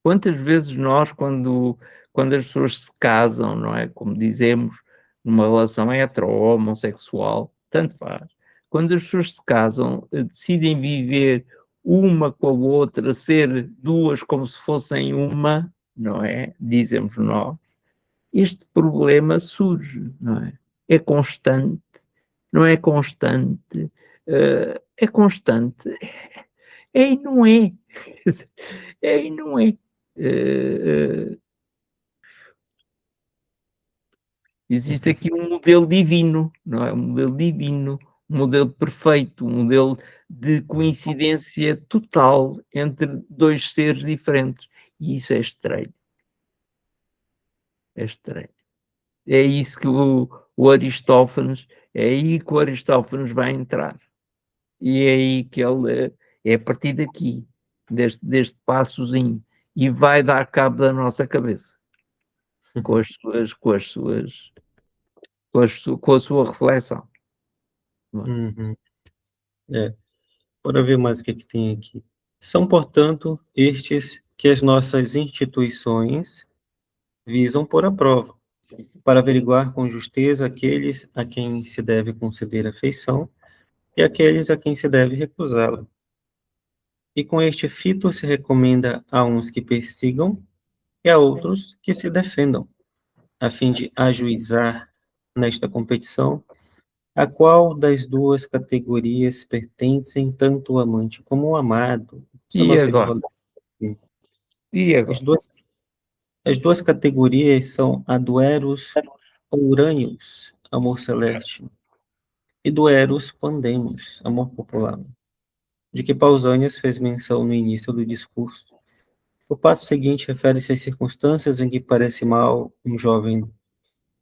S2: Quantas vezes nós, quando as pessoas se casam, não é? Como dizemos, numa relação hetero ou homossexual, tanto faz. Quando as pessoas se casam, decidem viver uma com a outra, ser duas como se fossem uma, não é? Dizemos nós. Este problema surge, não é? É constante, não é constante, é constante, é e não é. É e não é. Existe aqui um modelo divino, não é? Um modelo divino, um modelo perfeito, um modelo de coincidência total entre dois seres diferentes. E isso é estranho. É estranho. É isso que o Aristófanes, é aí que o Aristófanes vai entrar. E é aí que ele, é a partir daqui, deste passozinho, e vai dar cabo da nossa cabeça com as suas com as suas com a sua reflexão, não é?
S1: Uhum. É, bora ver mais o que é que tem aqui. São, portanto, estes que as nossas instituições visam pôr à prova, para averiguar com justeza aqueles a quem se deve conceder afeição e aqueles a quem se deve recusá-la. E com este fito se recomenda a uns que persigam e a outros que se defendam, a fim de ajuizar nesta competição a qual das duas categorias pertencem tanto o amante como o amado. Essa
S2: E
S1: nota de
S2: agora?
S1: rodar aqui.
S2: E
S1: As
S2: agora?
S1: duas, as duas categorias são a do Eros Urânios, amor celeste, e do Eros Pandemos, amor popular, de que Pausanias fez menção no início do discurso. O passo seguinte refere-se às circunstâncias em que parece mal um jovem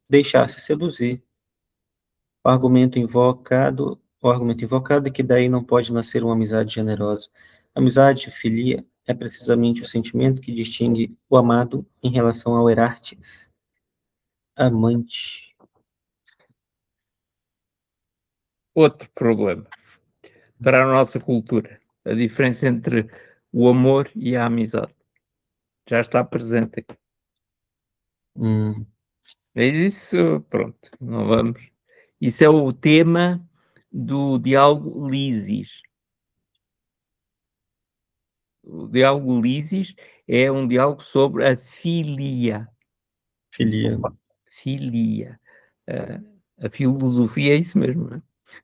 S1: deixar-se seduzir. O argumento invocado é que daí não pode nascer uma amizade generosa. Amizade, filia, é precisamente o sentimento que distingue o amado em relação ao Herartes, amante.
S2: Outro problema para a nossa cultura, a diferença entre o amor e a amizade. Já está presente aqui.
S1: Hum,
S2: Mas isso, pronto, não vamos. Isso é o tema do diálogo Lisis. O diálogo Lisis é um diálogo sobre a filia.
S1: filia.
S2: Filia. Ah, a filosofia é isso mesmo, não é?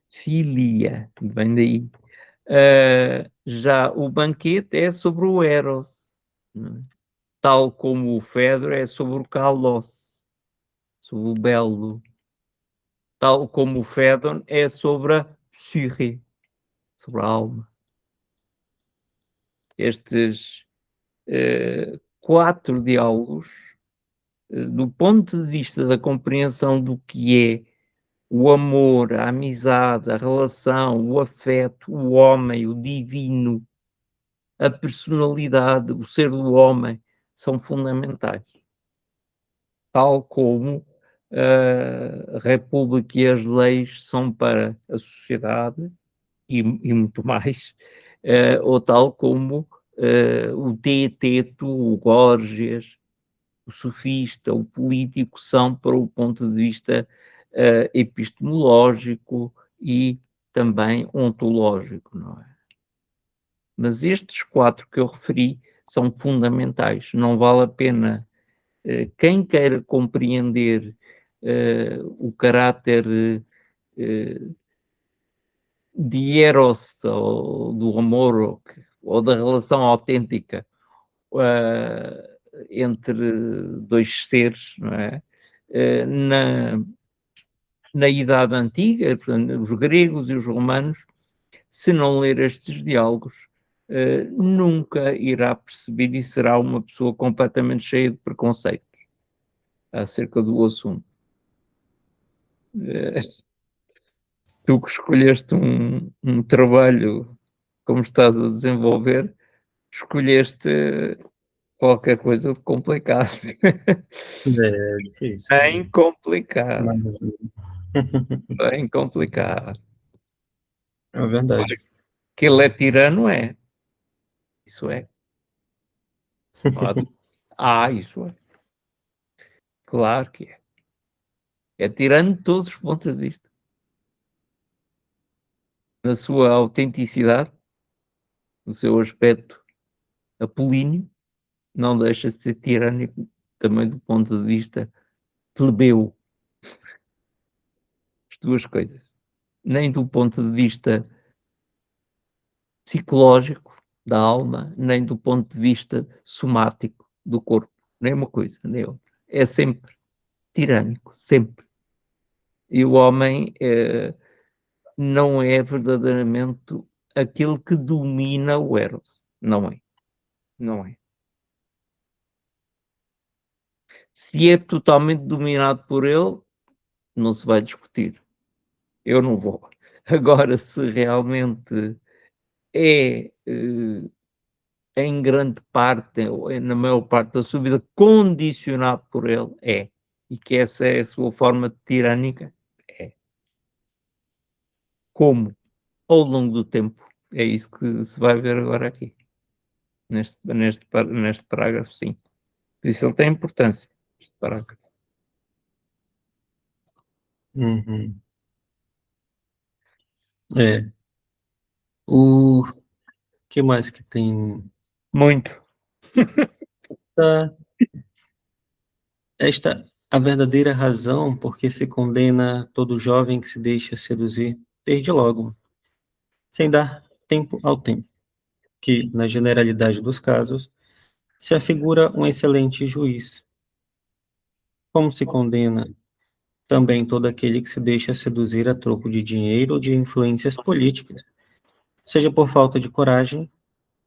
S2: Filia, vem daí. Já o banquete é sobre o Eros, não é? Tal como o Fedro é sobre o Kalos, sobre o Belo, tal como o Fédon é sobre a Psyche, sobre a alma. Estes 4 diálogos, do ponto de vista da compreensão do que é o amor, a amizade, a relação, o afeto, o homem, o divino, a personalidade, o ser do homem, são fundamentais. Tal como a república e as leis são para a sociedade e muito mais, ou tal como o Teeteto, o Gorgias, o sofista, o político são para o ponto de vista epistemológico e também ontológico, não é? Mas estes 4 que eu referi são fundamentais. Não vale a pena quem queira compreender o caráter de Eros, ou do amor, ou da relação autêntica entre 2 seres, não é? Na Idade Antiga, portanto, os gregos e os romanos, se não ler estes diálogos, nunca irá perceber e será uma pessoa completamente cheia de preconceitos acerca do assunto. Tu que escolheste um trabalho como estás a desenvolver, escolheste qualquer coisa de complicado.
S1: É difícil,
S2: Bem complicado,
S1: mas
S2: bem complicado.
S1: é verdade.
S2: Que ele é tirano, é. Isso é. Isso é. Claro que é. É tirano de todos os pontos de vista. Na sua autenticidade, no seu aspecto apolíneo, não deixa de ser tirânico também do ponto de vista plebeu. As duas coisas. Nem do ponto de vista psicológico da alma, nem do ponto de vista somático do corpo. Nem uma coisa, nem outra. É sempre tirânico, sempre. E o homem não é verdadeiramente aquele que domina o Eros. Não é. Não é. Se é totalmente dominado por ele, não se vai discutir. Eu não vou. Agora, se realmente é em grande parte, ou na maior parte da sua vida, condicionado por ele, é. E que essa é a sua forma tirânica, é. Como? Ao longo do tempo. É isso que se vai ver agora aqui, neste parágrafo, sim. Por isso ele tem importância, este parágrafo.
S1: Uhum. É. O que mais que tem?
S2: Muito.
S1: Tá, esta a verdadeira razão por que se condena todo jovem que se deixa seduzir, desde logo, sem dar tempo ao tempo, que, na generalidade dos casos, se afigura um excelente juiz. Como se condena também todo aquele que se deixa seduzir a troco de dinheiro ou de influências políticas, seja por falta de coragem,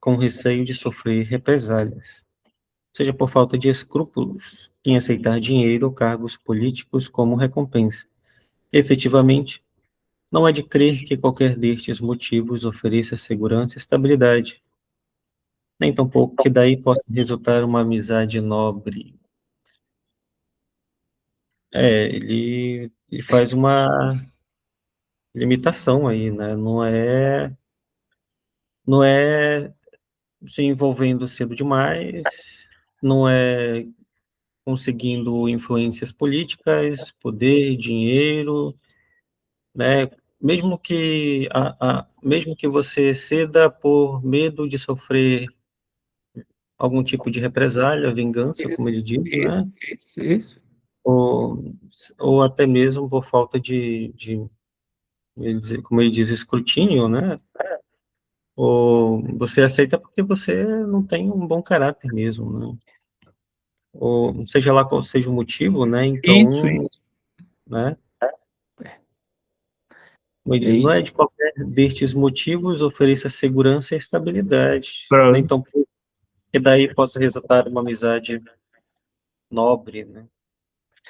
S1: com receio de sofrer represálias, seja por falta de escrúpulos em aceitar dinheiro ou cargos políticos como recompensa. Efetivamente, não é de crer que qualquer destes motivos ofereça segurança e estabilidade, nem tampouco que daí possa resultar uma amizade nobre. Ele faz uma limitação aí, né? Não é se envolvendo cedo demais, não é conseguindo influências políticas, poder, dinheiro, né? Mesmo que você ceda por medo de sofrer algum tipo de represália, vingança, como
S2: Isso,
S1: ele diz,
S2: isso,
S1: né?
S2: isso.
S1: Ou, ou até mesmo por falta como ele diz, escrutínio, né? Ou você aceita porque você não tem um bom caráter mesmo, né? Ou seja lá qual seja o motivo, né?
S2: Isso,
S1: Então,
S2: isso.
S1: né? Como ele
S2: É
S1: diz, não é
S2: isso.
S1: de qualquer destes motivos ofereça segurança e estabilidade, nem
S2: Pronto,
S1: tampouco que daí possa resultar uma amizade nobre, né?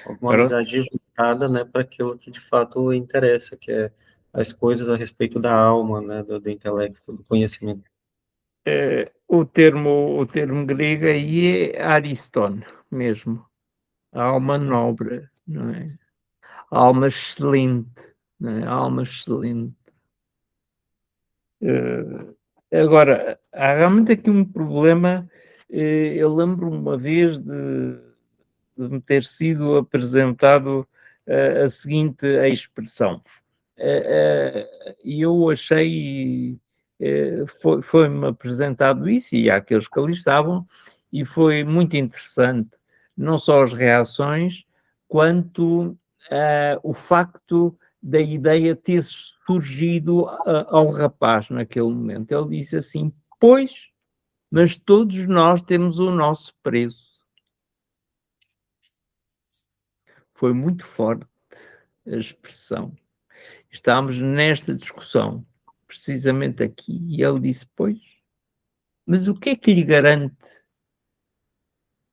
S1: Uma
S2: pronto.
S1: amizade voltada, né, para aquilo que de fato interessa, que é as coisas a respeito da alma, né, do intelecto, do conhecimento.
S2: O termo grego aí é ariston mesmo, a alma nobre, não é? A alma excelente, não é? A alma excelente. Agora, há realmente aqui um problema, eu lembro uma vez de me ter sido apresentado a seguinte expressão. E eu achei, foi-me apresentado isso, e àqueles que ali estavam, e foi muito interessante, não só as reações, quanto o facto da ideia ter surgido ao rapaz naquele momento. Ele disse assim: Pois, mas todos nós temos o nosso preço. Foi muito forte a expressão. Estávamos nesta discussão, precisamente aqui, e ele disse: Pois, mas o que é que lhe garante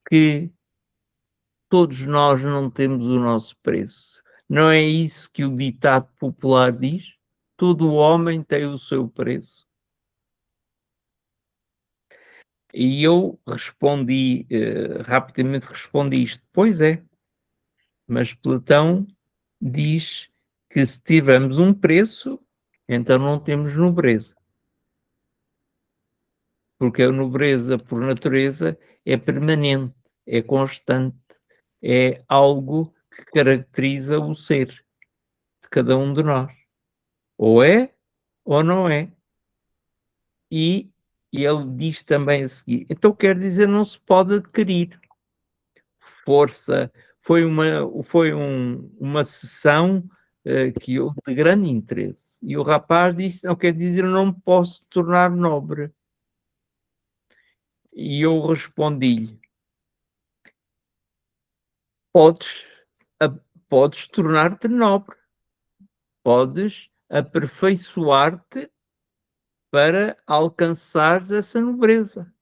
S2: que todos nós não temos o nosso preço? Não é isso que o ditado popular diz? Todo homem tem o seu preço. E eu respondi, rapidamente respondi isto: Pois é, mas Platão diz que se tivermos um preço, então não temos nobreza. Porque a nobreza, por natureza, é permanente, é constante, é algo que caracteriza o ser de cada um de nós. Ou é, ou não é. E ele diz também a seguir: então quer dizer, não se pode adquirir força. Foi uma sessão que houve de grande interesse. E o rapaz disse: não quer dizer, eu não me posso tornar nobre. E eu respondi-lhe: podes, podes tornar-te nobre, podes aperfeiçoar-te para alcançares essa nobreza.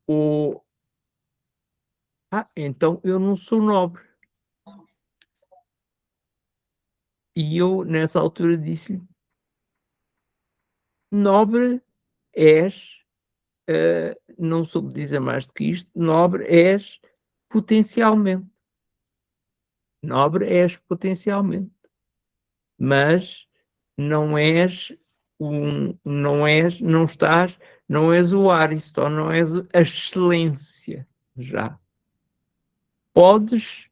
S2: O, então eu não sou nobre. E eu, nessa altura, disse-lhe: nobre és não soube dizer mais do que isto, nobre és potencialmente. Nobre és potencialmente, mas não és não estás, não és o Ariston, não és a excelência já. Podes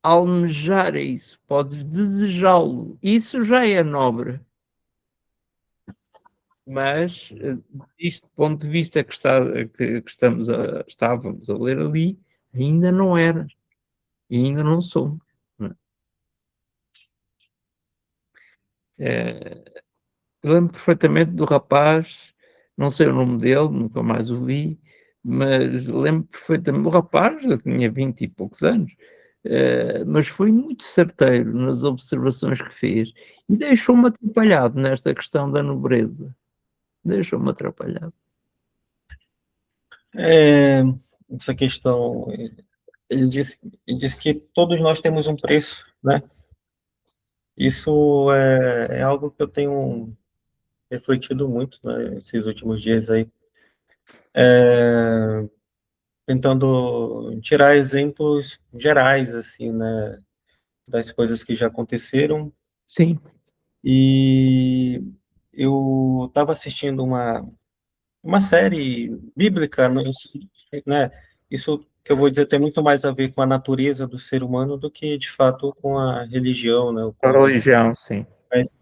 S2: almejar isso, podes desejá-lo, isso já é nobre. Mas isto do ponto de vista que estávamos a ler ali, ainda não era, e ainda não somos. Não é? Lembro perfeitamente do rapaz, não sei o nome dele, nunca mais o vi, mas lembro perfeitamente. O rapaz, eu tinha 20 e poucos anos, mas foi muito certeiro nas observações que fez e deixou-me atrapalhado nesta questão da nobreza. Deixou-me atrapalhado.
S1: É, essa questão, ele disse que todos nós temos um preço, né? Isso é algo que eu tenho refletido muito, né, esses últimos dias aí, tentando tirar exemplos gerais, assim, né, das coisas que já aconteceram.
S2: Sim,
S1: E eu estava assistindo uma série bíblica, né? Isso que eu vou dizer tem muito mais a ver com a natureza do ser humano do que, de fato, com a religião, né? Ou com
S2: a
S1: a vida.
S2: religião, sim.
S1: Mas,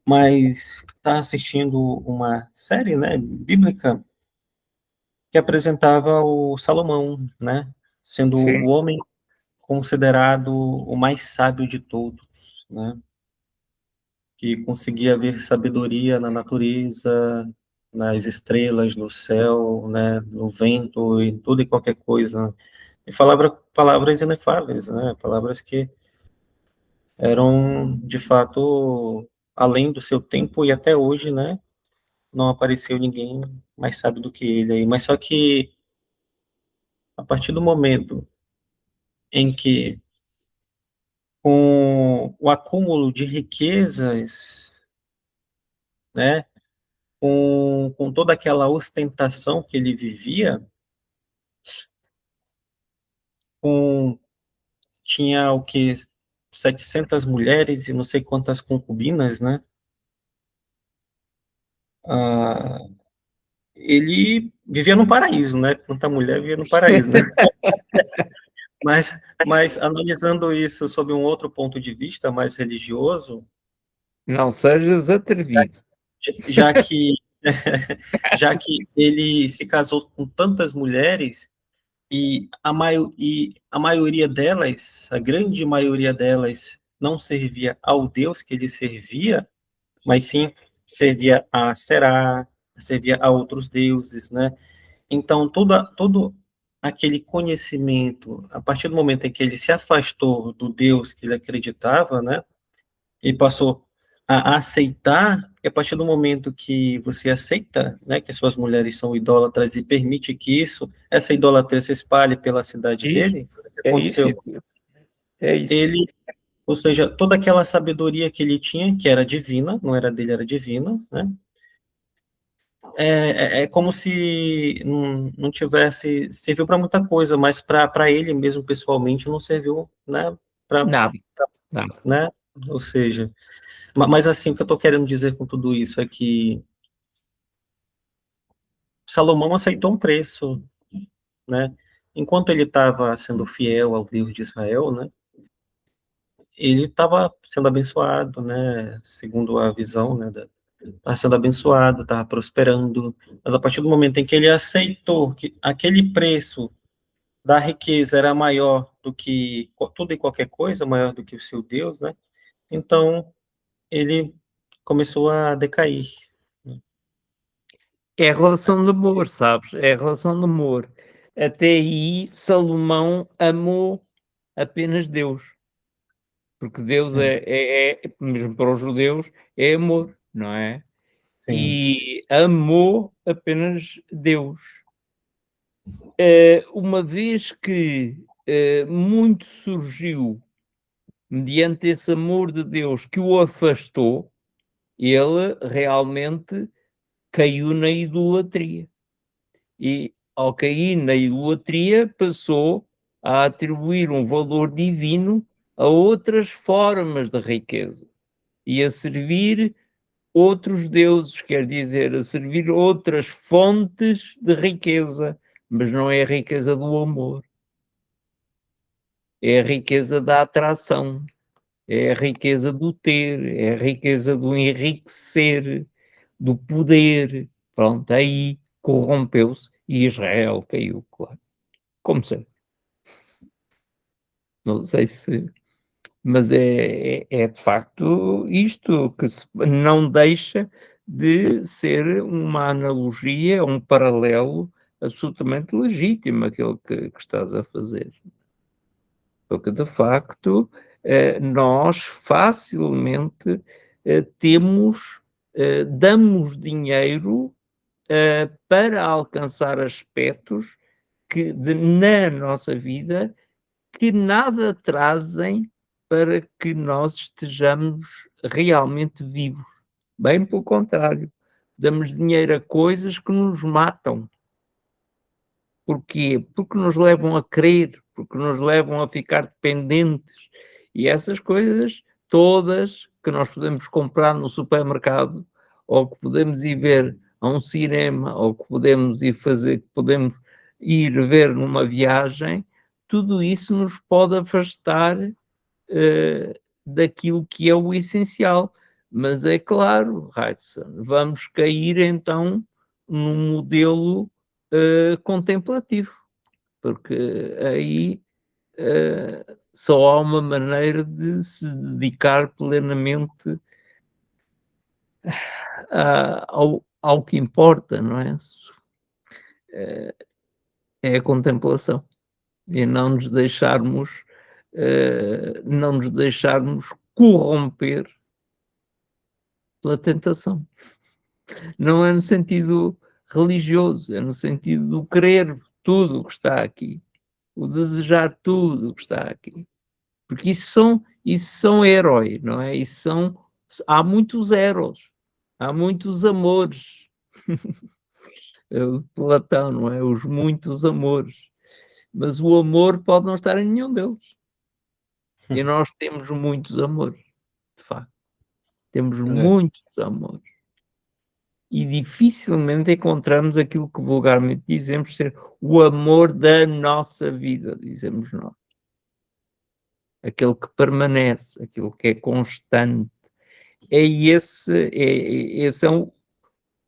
S1: mas tá assistindo uma série, né, bíblica que apresentava o Salomão, né? Sendo o
S2: Sim.
S1: homem considerado o mais sábio de todos, né? Que conseguia ver sabedoria na natureza, nas estrelas, no céu, né, no vento, em tudo e qualquer coisa. E falava palavras inefáveis, né, palavras que eram, de fato, além do seu tempo e até hoje, né, não apareceu ninguém mais sábio do que ele aí. Mas só que, a partir do momento em que, com o acúmulo de riquezas, né, com toda aquela ostentação que ele vivia, com tinha o que 700 mulheres e não sei quantas concubinas, né? Ah, ele vivia no paraíso, né? Quanta mulher vivia no paraíso, né? Mas analisando isso sob um outro ponto de vista mais religioso,
S2: Não sejas atrevido.
S1: já que já que ele se casou com tantas mulheres e a maioria delas, a grande maioria delas, não servia ao Deus que ele servia, mas sim servia a Será, servia a outros deuses, né? Então, todo aquele conhecimento, a partir do momento em que ele se afastou do Deus que ele acreditava, né? E passou a aceitar, e a partir do momento que você aceita, né, que as suas mulheres são idólatras e permite que essa idolatria se espalhe pela cidade
S2: Isso,
S1: dele, o que
S2: é isso,
S1: aconteceu?
S2: é isso.
S1: Ele, ou seja, toda aquela sabedoria que ele tinha, que era divina, não era dele, era divina, né? É como se não tivesse, serviu para muita coisa, mas para ele mesmo pessoalmente não serviu, né? Para,
S2: Nada, nada.
S1: né? Ou seja, mas assim, o que eu estou querendo dizer com tudo isso é que Salomão aceitou um preço, né? Enquanto ele estava sendo fiel ao Deus de Israel, né? Ele estava sendo abençoado, né? Segundo a visão, né? Estava sendo abençoado, estava prosperando. Mas a partir do momento em que ele aceitou que aquele preço da riqueza era maior do que tudo e qualquer coisa, maior do que o seu Deus, né? Então ele começou a decair.
S2: É a relação de amor, sabes? É a relação de amor. Até aí, Salomão amou apenas Deus, porque Deus
S1: Né?
S2: mesmo para os judeus, é amor, não é?
S1: Sim,
S2: E amou apenas Deus. Uma vez que muito surgiu mediante esse amor de Deus que o afastou, ele realmente caiu na idolatria. E, ao cair na idolatria, passou a atribuir um valor divino a outras formas de riqueza e a servir outros deuses, quer dizer, a servir outras fontes de riqueza, mas não é a riqueza do amor, é a riqueza da atração, é a riqueza do ter, é a riqueza do enriquecer, do poder. Pronto, aí corrompeu-se e Israel caiu, claro. Como sempre. Não sei se. Mas é de facto isto que não deixa de ser uma analogia, um paralelo absolutamente legítimo aquele que estás a fazer. Porque de facto nós facilmente damos dinheiro para alcançar aspectos na nossa vida que nada trazem para que nós estejamos realmente vivos. Bem pelo contrário, damos dinheiro a coisas que nos matam. Porquê? Porque nos levam a crer, porque nos levam a ficar dependentes. E essas coisas todas que nós podemos comprar no supermercado, ou que podemos ir ver a um cinema, ou que podemos ir fazer, que podemos ir ver numa viagem, tudo isso nos pode afastar daquilo que é o essencial. Mas é claro, Hudson, vamos cair então num modelo contemplativo, porque aí só há uma maneira de se dedicar plenamente ao que importa, não é? É a contemplação e não nos deixarmos corromper pela tentação. Não é no sentido religioso, é no sentido do querer tudo o que está aqui, o desejar tudo o que está aqui. Porque isso são heróis, não é? Há muitos heróis, há muitos amores. É o de Platão, não é? Os muitos amores. Mas o amor pode não estar em nenhum deles. E nós temos muitos amores, de facto. Temos
S1: É.
S2: muitos amores. E dificilmente encontramos aquilo que vulgarmente dizemos ser o amor da nossa vida, dizemos nós. Aquele que permanece, aquilo que é constante. Esse é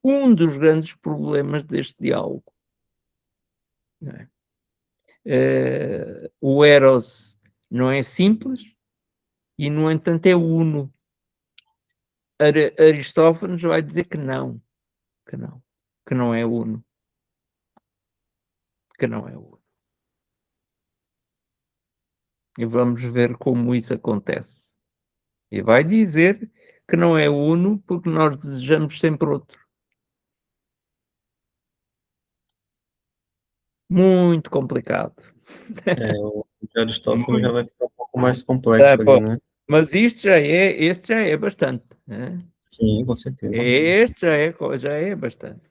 S2: um dos grandes problemas deste diálogo. Não é? O Eros não é simples e, no entanto, é uno. Aristófanes vai dizer que não, que não é uno, que não é uno. E vamos ver como isso acontece. E vai dizer que não é uno porque nós desejamos sempre outro. Muito complicado.
S1: O de Aristófanes já
S2: Muito.
S1: vai ficar um pouco mais complexo ali, né?
S2: Mas este já é bastante. Né?
S1: Sim, com certeza.
S2: Este já é bastante.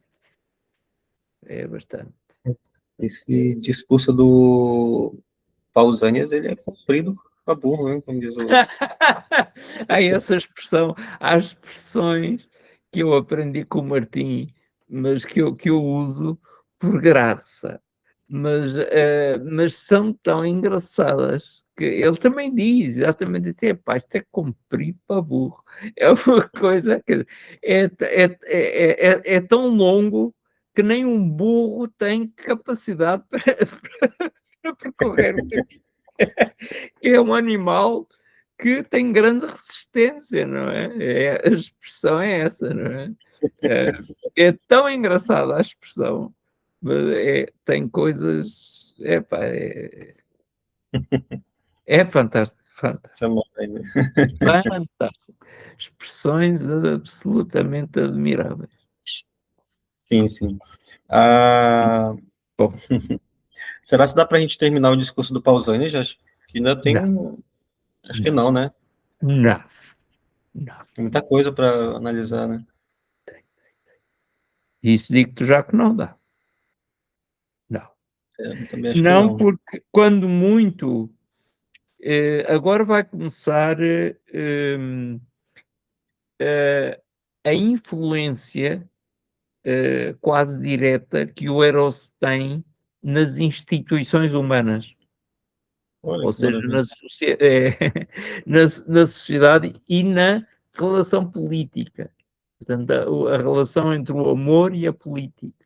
S2: É bastante.
S1: Esse discurso do Pausanias, ele é comprido pra burro, né? Como diz o outro.
S2: Há essa expressão, há expressões que eu aprendi com o Martim, mas que eu uso por graça. Mas são tão engraçadas que ele também diz, exatamente assim, epá, isto é comprido para burro. É uma coisa que é tão longo que nem um burro tem capacidade para percorrer o caminho. É um animal que tem grande resistência, não é? A expressão é essa, não é? É, é tão engraçada a expressão, mas tem coisas. Epá, é fantástico, fantástico,
S1: Chamou aí, né?
S2: fantástico. Expressões absolutamente admiráveis.
S1: Sim, sim. Ah,
S2: Bom,
S1: será que dá para a gente terminar o discurso do Pausanias? Acho que ainda tem
S2: não,
S1: um. Acho que
S2: não,
S1: não, né?
S2: não, não.
S1: Tem muita coisa para analisar, né?
S2: Isso digo-te já que não dá. Não.
S1: Também acho que
S2: Não,
S1: não, né?
S2: porque quando muito, agora vai começar, a influência, quase direta que o Eros tem nas instituições humanas.
S1: Olha
S2: Ou
S1: que
S2: seja,
S1: maravilha.
S2: na sociedade e na relação política. Portanto, a relação entre o amor e a política.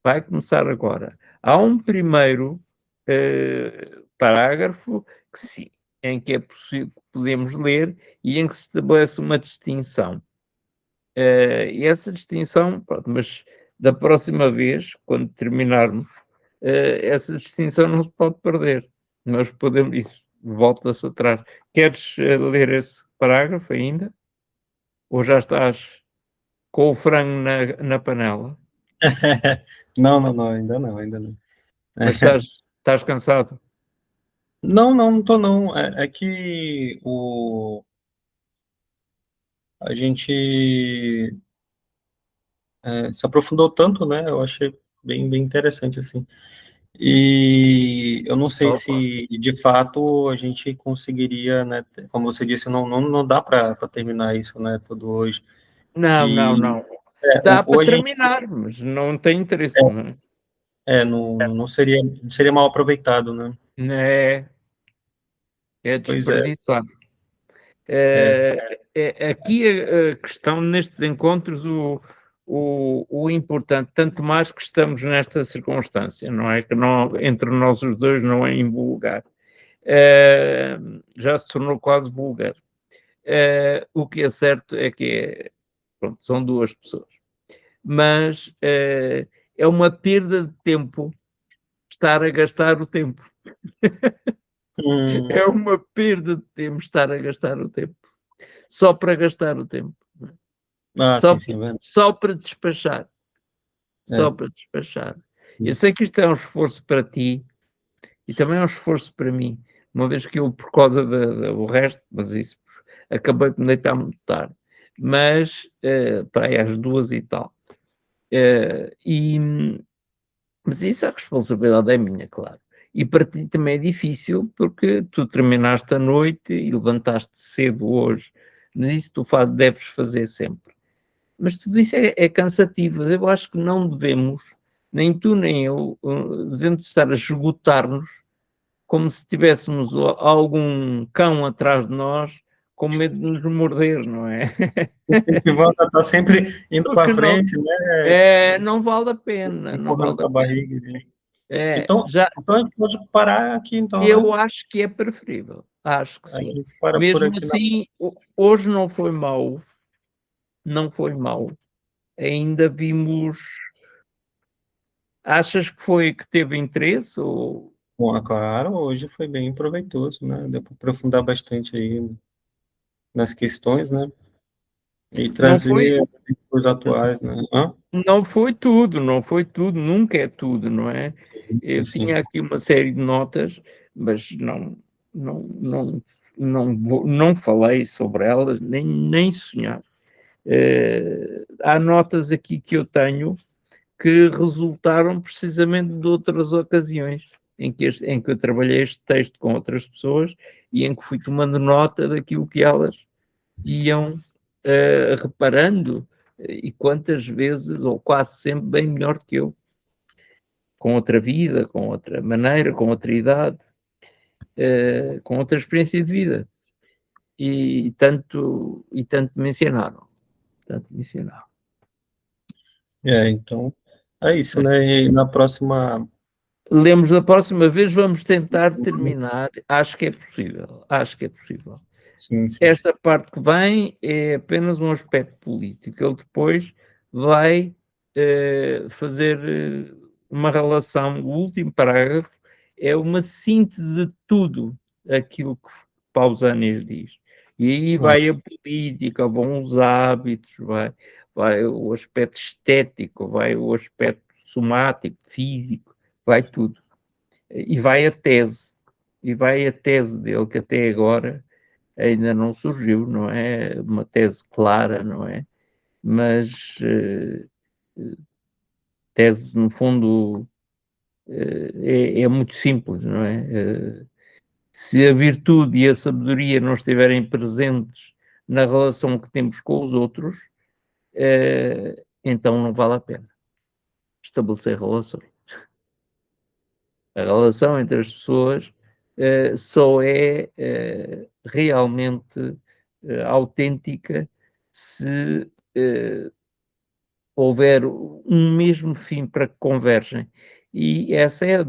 S2: Vai começar agora. Há um primeiro parágrafo que sim, em que é possível, podemos ler e em que se estabelece uma distinção. E essa distinção, pronto, mas da próxima vez, quando terminarmos, essa distinção não se pode perder. Nós podemos, isso volta-se atrás. Queres ler esse parágrafo ainda? Ou já estás com o frango na panela?
S1: Não, não, não, ainda não, ainda não.
S2: Mas estás cansado?
S1: Não, não, não tô não. É que a gente se aprofundou tanto, né? Eu achei bem interessante, assim. E eu não sei
S2: Opa.
S1: se, de fato, a gente conseguiria, né? Como você disse, não dá para terminar isso, né? Tudo hoje.
S2: Não, não,
S1: E
S2: não. Dá para
S1: ou a gente
S2: terminar, mas não tem interesse, não é?
S1: não seria mal aproveitado, né?
S2: É, é
S1: Pois é,
S2: desperdiçar.
S1: é.
S2: Aqui a questão nestes encontros, o importante, tanto mais que estamos nesta circunstância, não é? Que não, entre nós os dois não é invulgar. Já se tornou quase vulgar. O que é certo é que pronto, são duas pessoas. Mas é uma perda de tempo estar a gastar o tempo.
S1: Hum,
S2: É uma perda de tempo estar a gastar o tempo. Só para gastar o tempo.
S1: sim,
S2: Só,
S1: sim, vendo.
S2: só para despachar. Só
S1: É.
S2: para despachar. Eu sei que isto é um esforço para ti e também é um esforço para mim. Uma vez que eu, por causa do resto, mas isso acabei de me deitar muito tarde. Mas para aí às 2 e tal. Eh, e, mas isso a responsabilidade é minha, claro. E para ti também é difícil porque tu terminaste a noite e levantaste cedo hoje. Mas isso tu deves fazer sempre. Mas tudo isso é cansativo. Eu acho que não devemos, nem tu nem eu, devemos estar a esgotar-nos como se tivéssemos algum cão atrás de nós com medo de nos morder, não é?
S1: Incentivando a estar sempre indo para
S2: Porque não,
S1: frente, né?
S2: não vale a pena, não
S1: Empurrando
S2: vale
S1: com
S2: a
S1: a
S2: pena.
S1: barriga, né?
S2: É,
S1: Então,
S2: já,
S1: então a gente pode parar aqui, então, né?
S2: eu acho que é preferível, acho que
S1: A
S2: sim.
S1: gente para por
S2: Mesmo
S1: aqui na.
S2: assim, hoje não foi mau, não foi mau. Ainda vimos. Achas que foi que teve interesse ou
S1: Bom, claro, hoje foi bem proveitoso, né? Deu para aprofundar bastante aí nas questões, né? E
S2: não foi?
S1: trazer os atuais, né? Hã?
S2: Não foi tudo, não foi tudo, nunca é tudo, não é? Eu
S1: Assim,
S2: tinha aqui uma série de notas, mas não, não, não falei sobre elas, nem sonhar. Há notas aqui que eu tenho que resultaram precisamente de outras ocasiões em que eu trabalhei este texto com outras pessoas e em que fui tomando nota daquilo que elas iam reparando e quantas vezes, ou quase sempre, bem melhor que eu, com outra vida, com outra maneira, com outra idade, com outra experiência de vida. E tanto me ensinaram. Tanto me ensinaram.
S1: então, é isso, né? E na próxima.
S2: Lemos da próxima vez, vamos tentar terminar. Acho que é possível. Acho que é possível.
S1: Sim, sim.
S2: Esta parte que vem é apenas um aspecto político. Ele depois vai fazer uma relação. O último parágrafo é uma síntese de tudo aquilo que Pausanias diz. E aí
S1: Ah,
S2: vai a política, vão os hábitos, vai o aspecto estético, vai o aspecto somático, físico, vai tudo. E vai a tese. E vai a tese dele, que até agora ainda não surgiu, não é uma tese clara, não é? Mas tese, no fundo, é muito simples, não é? Se a virtude e a sabedoria não estiverem presentes na relação que temos com os outros, então não vale a pena estabelecer relações. A relação entre as pessoas só é realmente autêntica se houver um mesmo fim para que convergem. E essa é a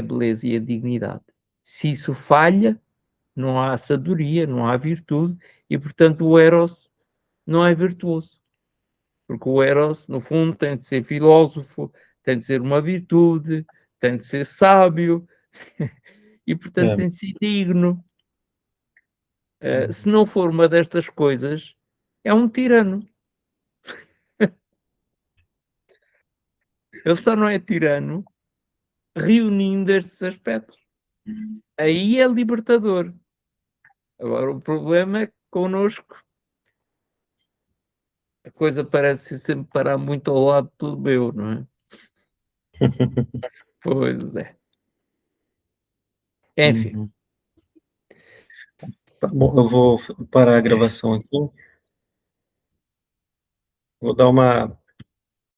S2: beleza e a dignidade. Se isso falha, não há sabedoria, não há virtude, e portanto o Eros não é virtuoso. Porque o Eros, no fundo, tem de ser filósofo, tem de ser uma virtude, tem de ser sábio, e portanto tem de ser digno. Se não for uma destas coisas, é um tirano. Ele só não é tirano reunindo estes aspectos. Aí é libertador. Agora, o problema é que connosco a coisa parece sempre parar muito ao lado do meu, não é? Pois é. Enfim.
S1: Uhum. Tá bom, eu vou parar a gravação aqui. Vou dar uma